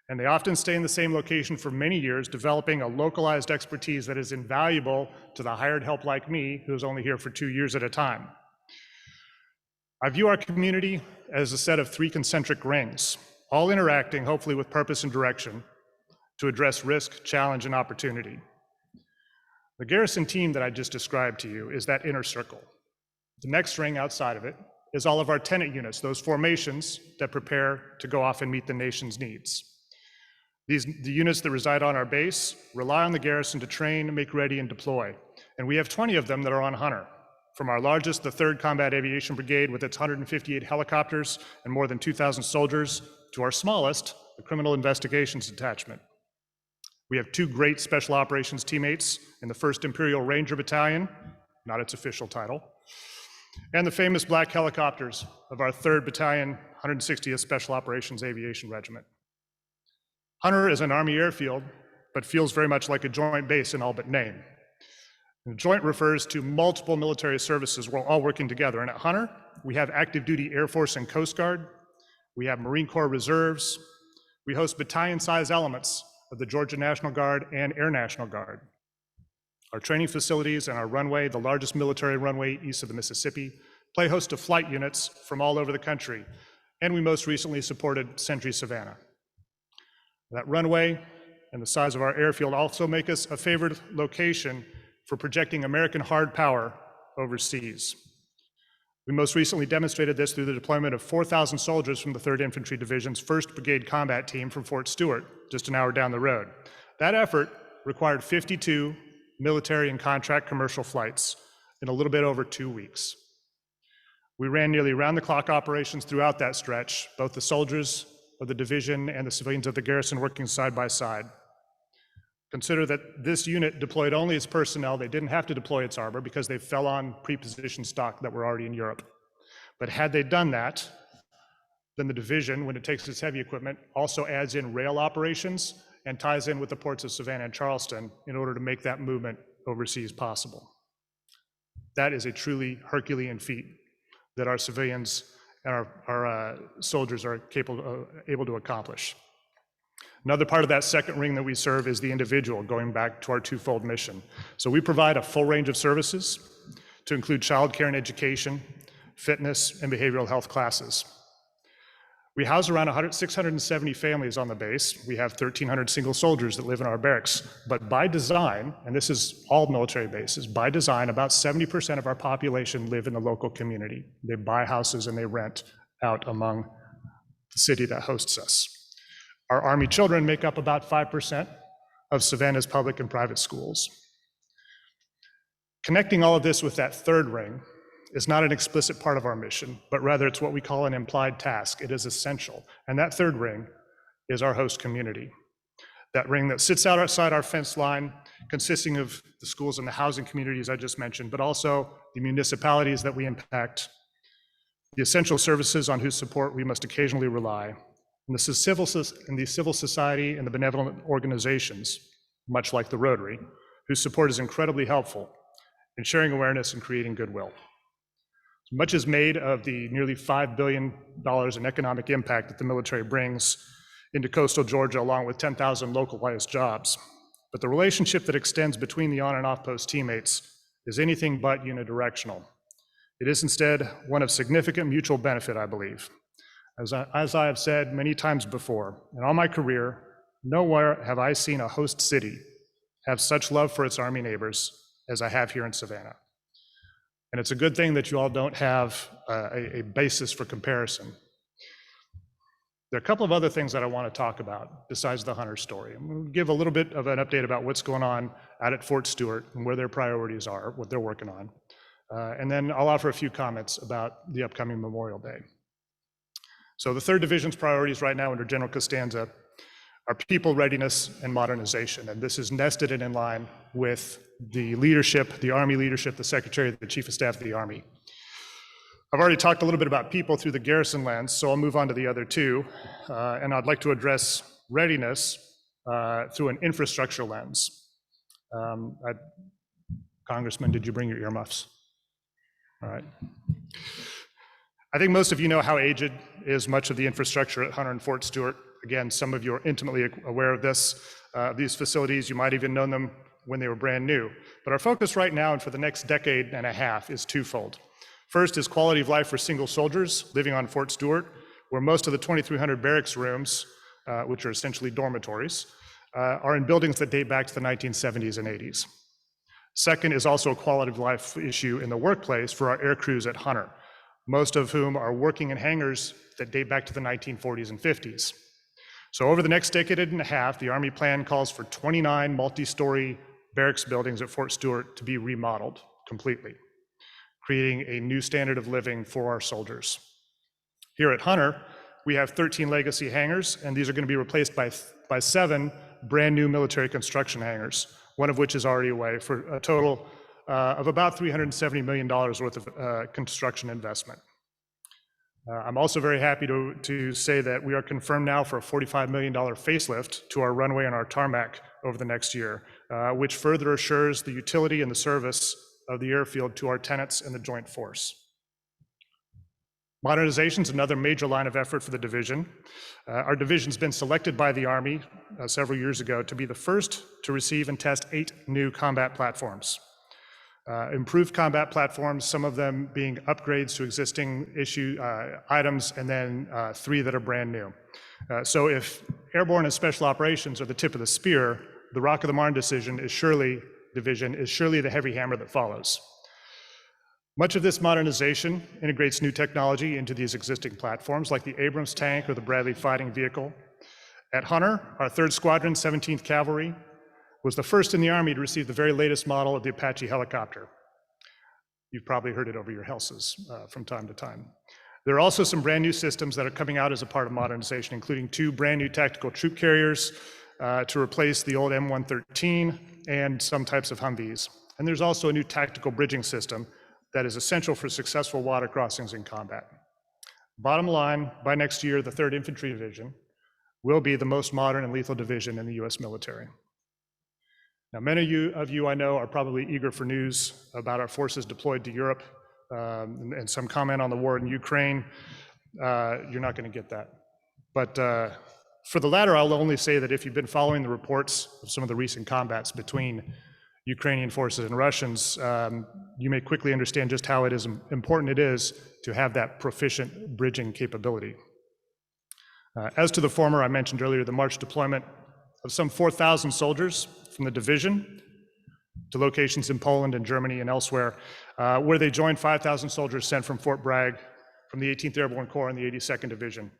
And they often stay in the same location for many years, developing a localized expertise that is invaluable to the hired help like me, who's only here for 2 years at a time. I view our community as a set of 3 concentric rings, all interacting, hopefully with purpose and direction, to address risk, challenge, and opportunity. The garrison team that I just described to you is that inner circle. The next ring outside of it is all of our tenant units, those formations that prepare to go off and meet the nation's needs. The units that reside on our base rely on the garrison to train, make ready, and deploy. and we have 20 of them that are on Hunter. From our largest, the 3rd Combat Aviation Brigade with its 158 helicopters and more than 2,000 soldiers, to our smallest, the Criminal Investigations Detachment. We have 2 great Special Operations teammates in the 1st Imperial Ranger Battalion, not its official title, and the famous black helicopters of our 3rd Battalion, 160th Special Operations Aviation Regiment. Hunter is an Army airfield, but feels very much like a joint base in all but name. And joint refers to multiple military services we're all working together. And at Hunter, we have active duty Air Force and Coast Guard. We have Marine Corps Reserves. We host battalion-size elements of the Georgia National Guard and Air National Guard. Our training facilities and our runway, the largest military runway east of the Mississippi, play host to flight units from all over the country. And we most recently supported Sentry Savannah. That runway and the size of our airfield also make us a favored location for projecting American hard power overseas. We most recently demonstrated this through the deployment of 4,000 soldiers from the 3rd Infantry Division's 1st Brigade Combat Team from Fort Stewart, just an hour down the road. That effort required 52 military and contract commercial flights in a little bit over 2 weeks. We ran nearly round-the-clock operations throughout that stretch, both the soldiers of the division and the civilians of the garrison working side by side. Consider that this unit deployed only its personnel. They didn't have to deploy its armor because they fell on pre-positioned stock that were already in Europe. But had they done that, then the division, when it takes its heavy equipment, also adds in rail operations and ties in with the ports of Savannah and Charleston in order to make that movement overseas possible. That is a truly Herculean feat that our civilians and our soldiers are able to accomplish. Another part of that second ring that we serve is the individual, going back to our twofold mission. So we provide a full range of services to include childcare and education, fitness, and behavioral health classes. We house around 670 families on the base. We have 1,300 single soldiers that live in our barracks. But by design, and this is all military bases, by design, about 70% of our population live in the local community. They buy houses and they rent out among the city that hosts us. Our Army children make up about 5% of Savannah's public and private schools. Connecting all of this with that third ring is not an explicit part of our mission, but rather it's what we call an implied task. It is essential. And that third ring is our host community. That ring that sits outside our fence line, consisting of the schools and the housing communities I just mentioned, but also the municipalities that we impact, the essential services on whose support we must occasionally rely, and the civil society and the benevolent organizations, much like the Rotary, whose support is incredibly helpful in sharing awareness and creating goodwill. Much is made of the nearly $5 billion in economic impact that the military brings into coastal Georgia, along with 10,000 localized jobs. But the relationship that extends between the on and off post teammates is anything but unidirectional. It is instead one of significant mutual benefit, I believe. As I have said many times before, in all my career, nowhere have I seen a host city have such love for its Army neighbors as I have here in Savannah. And it's a good thing that you all don't have a basis for comparison. There are a couple of other things that I want to talk about besides the Hunter story. I'm going to give a little bit of an update about what's going on out at Fort Stewart and where their priorities are, what they're working on. And then I'll offer a few comments about the upcoming Memorial Day. So the 3rd Division's priorities right now under General Costanza are people readiness and modernization. And this is nested and in line with the leadership, the Army leadership, the Secretary, the Chief of Staff of the Army. I've already talked a little bit about people through the garrison lens, so I'll move on to the other two. And I'd like to address readiness through an infrastructure lens. Congressman, did you bring your earmuffs? All right. I think most of you know how aged is much of the infrastructure at Hunter and Fort Stewart. Again, some of you are intimately aware of this. These facilities, you might even know them when they were brand new. But our focus right now and for the next decade and a half is twofold. First is quality of life for single soldiers living on Fort Stewart, where most of the 2,300 barracks rooms, which are essentially dormitories, are in buildings that date back to the 1970s and 80s. Second is also a quality of life issue in the workplace for our air crews at Hunter, most of whom are working in hangars that date back to the 1940s and 50s. So over the next decade and a half, the Army plan calls for 29 multi-story barracks buildings at Fort Stewart to be remodeled completely, creating a new standard of living for our soldiers. Here at Hunter, we have 13 legacy hangars, and these are going to be replaced by 7 brand new military construction hangars, one of which is already away, for a total of about $370 million worth of construction investment. I'm also very happy to say that we are confirmed now for a $45 million facelift to our runway and our tarmac over the next year, which further assures the utility and the service of the airfield to our tenants and the Joint Force. Modernization is another major line of effort for the division. Our division's been selected by the Army several years ago to be the first to receive and test 8 new combat platforms. Improved combat platforms, some of them being upgrades to existing items, and then 3 that are brand new. So if airborne and special operations are the tip of the spear, the Rock of the Marne division is surely the heavy hammer that follows. Much of this modernization integrates new technology into these existing platforms, like the Abrams tank or the Bradley fighting vehicle. At Hunter, our 3rd Squadron, 17th Cavalry, was the first in the Army to receive the very latest model of the Apache helicopter. You've probably heard it over your houses from time to time. There are also some brand new systems that are coming out as a part of modernization, including 2 brand new tactical troop carriers to replace the old M113 and some types of Humvees. And there's also a new tactical bridging system that is essential for successful water crossings in combat. Bottom line, by next year, the 3rd Infantry Division will be the most modern and lethal division in the US military. Now, many of you I know are probably eager for news about our forces deployed to Europe and some comment on the war in Ukraine. You're not going to get that. But for the latter, I'll only say that if you've been following the reports of some of the recent combats between Ukrainian forces and Russians, you may quickly understand just how important it is to have that proficient bridging capability. As to the former, I mentioned earlier the March deployment of some 4,000 soldiers from the division to locations in Poland and Germany and elsewhere, where they joined 5,000 soldiers sent from Fort Bragg from the 18th Airborne Corps and the 82nd Division.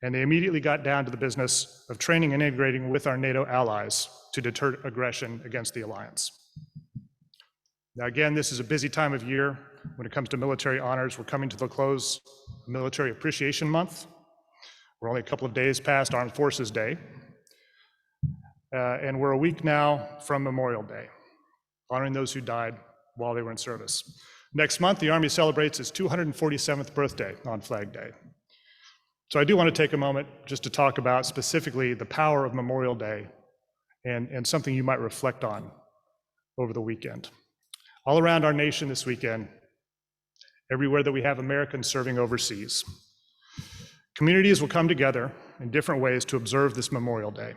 And they immediately got down to the business of training and integrating with our NATO allies to deter aggression against the alliance. Now again, this is a busy time of year when it comes to military honors. We're coming to the close of Military Appreciation Month. We're only a couple of days past Armed Forces Day. And we're a week now from Memorial Day, honoring those who died while they were in service. Next month, the Army celebrates its 247th birthday on Flag Day. So I do want to take a moment just to talk about specifically the power of Memorial Day and something you might reflect on over the weekend. All around our nation this weekend, everywhere that we have Americans serving overseas, communities will come together in different ways to observe this Memorial Day.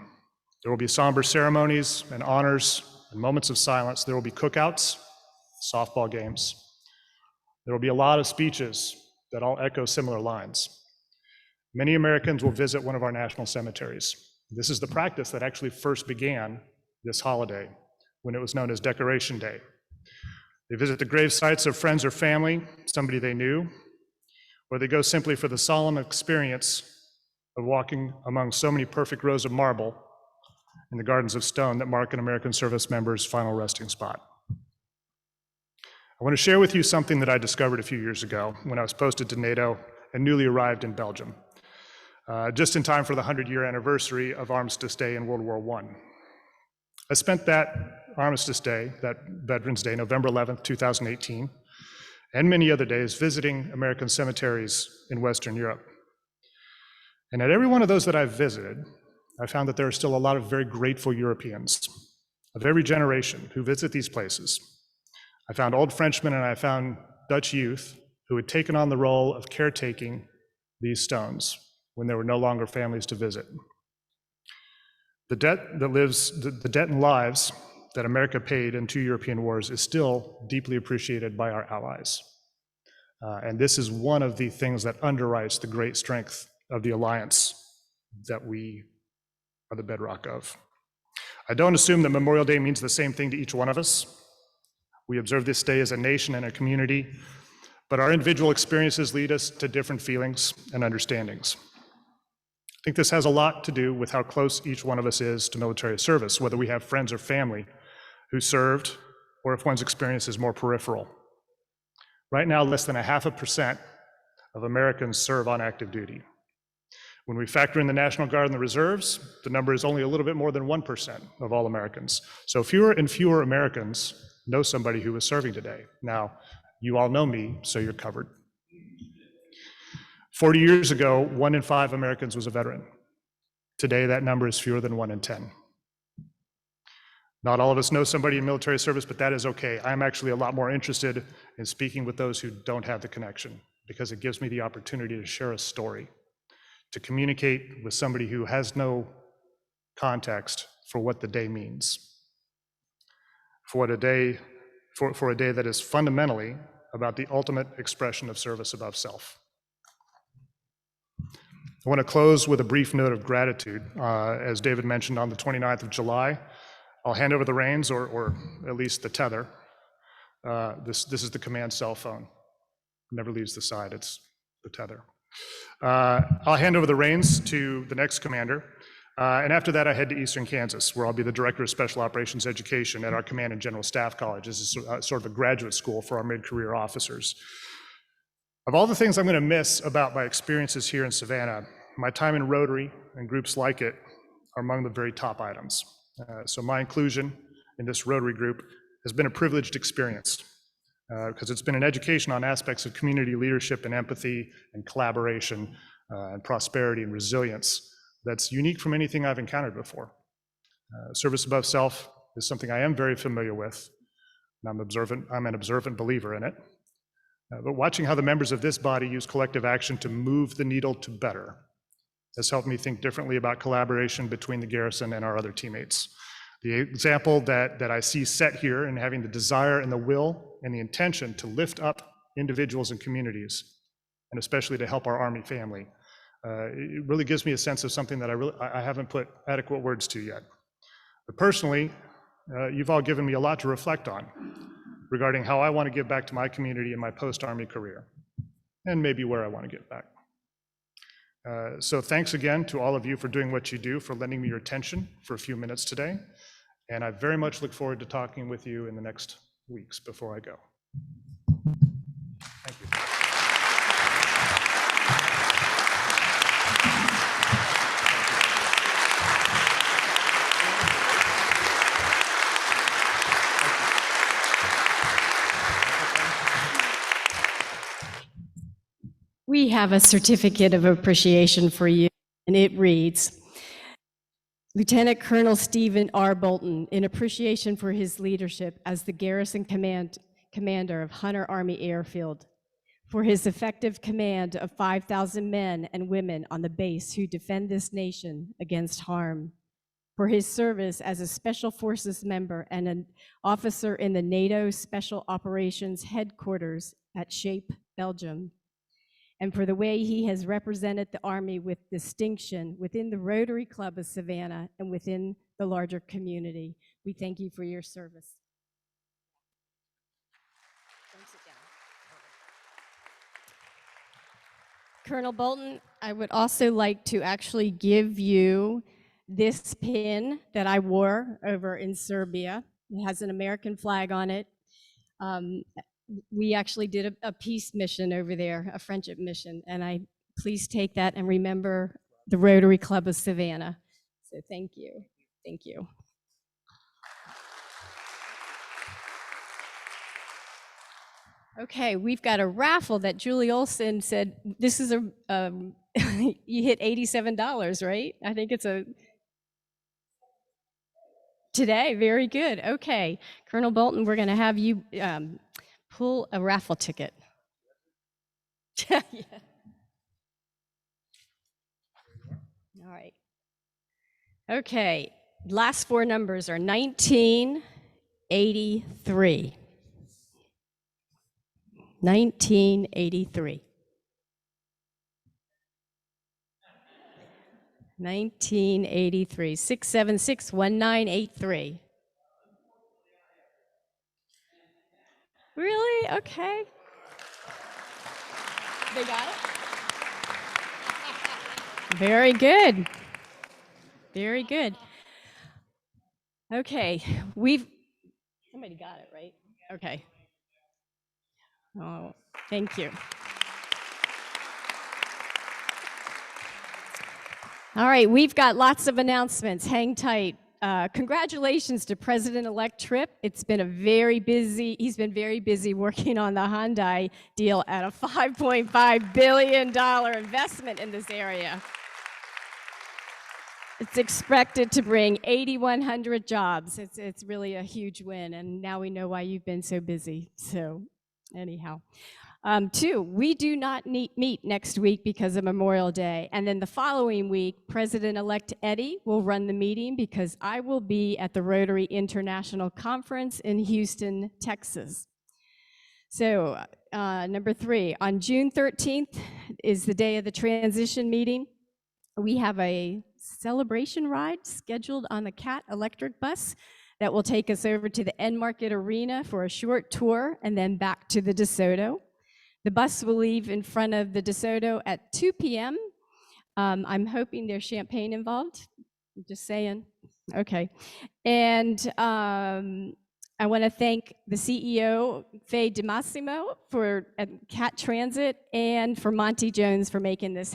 There will be somber ceremonies and honors and moments of silence. There will be cookouts, softball games. There will be a lot of speeches that all echo similar lines. Many Americans will visit one of our national cemeteries. This is the practice that actually first began this holiday when it was known as Decoration Day. They visit the grave sites of friends or family, somebody they knew, or they go simply for the solemn experience of walking among so many perfect rows of marble in the gardens of stone that mark an American service member's final resting spot. I want to share with you something that I discovered a few years ago when I was posted to NATO and newly arrived in Belgium, just in time for the 100-year anniversary of Armistice Day in World War I. I spent that Armistice Day, that Veterans Day, November 11th, 2018, and many other days visiting American cemeteries in Western Europe. And at every one of those that I've visited, I found that there are still a lot of very grateful Europeans of every generation who visit these places. I found old Frenchmen and I found Dutch youth who had taken on the role of caretaking these stones when there were no longer families to visit. The debt and lives that America paid in 2 European wars is still deeply appreciated by our allies. And this is one of the things that underwrites the great strength of the alliance that we are the bedrock of. I don't assume that Memorial Day means the same thing to each one of us. We observe this day as a nation and a community, but our individual experiences lead us to different feelings and understandings. I think this has a lot to do with how close each one of us is to military service, whether we have friends or family who served, or if one's experience is more peripheral. Right now, less than 0.5% of Americans serve on active duty. When we factor in the National Guard and the reserves, the number is only a little bit more than 1% of all Americans. So fewer and fewer Americans know somebody who is serving today. Now, you all know me, so you're covered. 40 years ago, 1 in 5 Americans was a veteran. Today, that number is fewer than 1 in 10. Not all of us know somebody in military service, but that is okay. I'm actually a lot more interested in speaking with those who don't have the connection, because it gives me the opportunity to share a story, to communicate with somebody who has no context for what the day means, for a day that is fundamentally about the ultimate expression of service above self. I want to close with a brief note of gratitude. As David mentioned, on the 29th of July, I'll hand over the reins, or at least the tether. This is the command cell phone. It never leaves the side, it's the tether. I'll hand over the reins to the next commander, and after that I head to Eastern Kansas, where I'll be the Director of Special Operations Education at our Command and General Staff College. This is sort of a graduate school for our mid-career officers. Of all the things I'm going to miss about my experiences here in Savannah, my time in Rotary and groups like it are among the very top items. So my inclusion in this Rotary group has been a privileged experience, because it's been an education on aspects of community leadership and empathy and collaboration and prosperity and resilience that's unique from anything I've encountered before. Service above self is something I am very familiar with, and I'm an observant believer in it. But watching how the members of this body use collective action to move the needle to better has helped me think differently about collaboration between the garrison and our other teammates. The example that I see set here in having the desire and the will and the intention to lift up individuals and communities, and especially to help our Army family, it really gives me a sense of something that I haven't put adequate words to yet. But personally, you've all given me a lot to reflect on regarding how I want to give back to my community in my post-Army career, and maybe where I want to get back. So thanks again to all of you for doing what you do, for lending me your attention for a few minutes today. And I very much look forward to talking with you in the next weeks before I go. Thank you. We have a certificate of appreciation for you, and it reads, Lieutenant Colonel Stephen R. Bolton, in appreciation for his leadership as the Garrison Commander of Hunter Army Airfield, for his effective command of 5,000 men and women on the base who defend this nation against harm, for his service as a Special Forces member and an officer in the NATO Special Operations Headquarters at Shape, Belgium, and for the way he has represented the Army with distinction within the Rotary Club of Savannah and within the larger community. We thank you for your service. Don't sit down. Colonel Bolton, I would also like to actually give you this pin that I wore over in Serbia. It has an American flag on it. We actually did a peace mission over there, a friendship mission, and please take that and remember the Rotary Club of Savannah. So thank you. Thank you. Okay, we've got a raffle that Julie Olson said, this is you hit $87, right? I think it's today, very good. Okay, Colonel Bolton, we're gonna have you pull a raffle ticket. Yeah. All right. Okay, last 4 numbers are 1983. 1983. 1983, 676-1983. Really? Okay. They got it? Very good. Very good. Okay, Somebody got it, right? Okay. Oh, thank you. All right, we've got lots of announcements. Hang tight. Congratulations to President-elect Tripp. He's been very busy working on the Hyundai deal at a $5.5 billion investment in this area. It's expected to bring 8,100 jobs. It's really a huge win, and now we know why you've been so busy. So anyhow. 2, we do not meet next week because of Memorial Day. And then the following week, President-elect Eddie will run the meeting because I will be at the Rotary International Conference in Houston, Texas. So number 3, on June 13th is the day of the transition meeting. We have a celebration ride scheduled on the CAT electric bus that will take us over to the End Market Arena for a short tour and then back to the DeSoto. The bus will leave in front of the DeSoto at 2 p.m. I'm hoping there's champagne involved. I'm just saying. Okay. And I want to thank the CEO, Faye DeMassimo, for CAT Transit and for Monty Jones for making this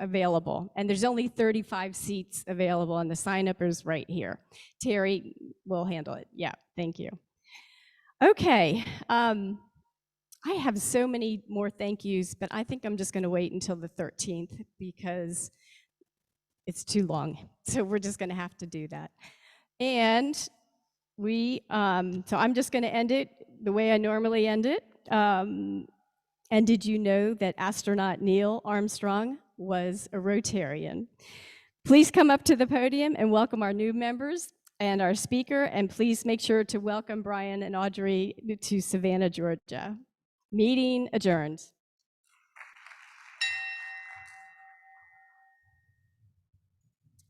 available. And there's only 35 seats available, and the sign-up is right here. Terry will handle it. Yeah, thank you. Okay. I have so many more thank yous, but I think I'm just going to wait until the 13th because it's too long. So we're just going to have to do that. And so I'm just going to end it the way I normally end it. And did you know that astronaut Neil Armstrong was a Rotarian? Please come up to the podium and welcome our new members and our speaker, and please make sure to welcome Brian and Audrey to Savannah, Georgia. Meeting adjourned.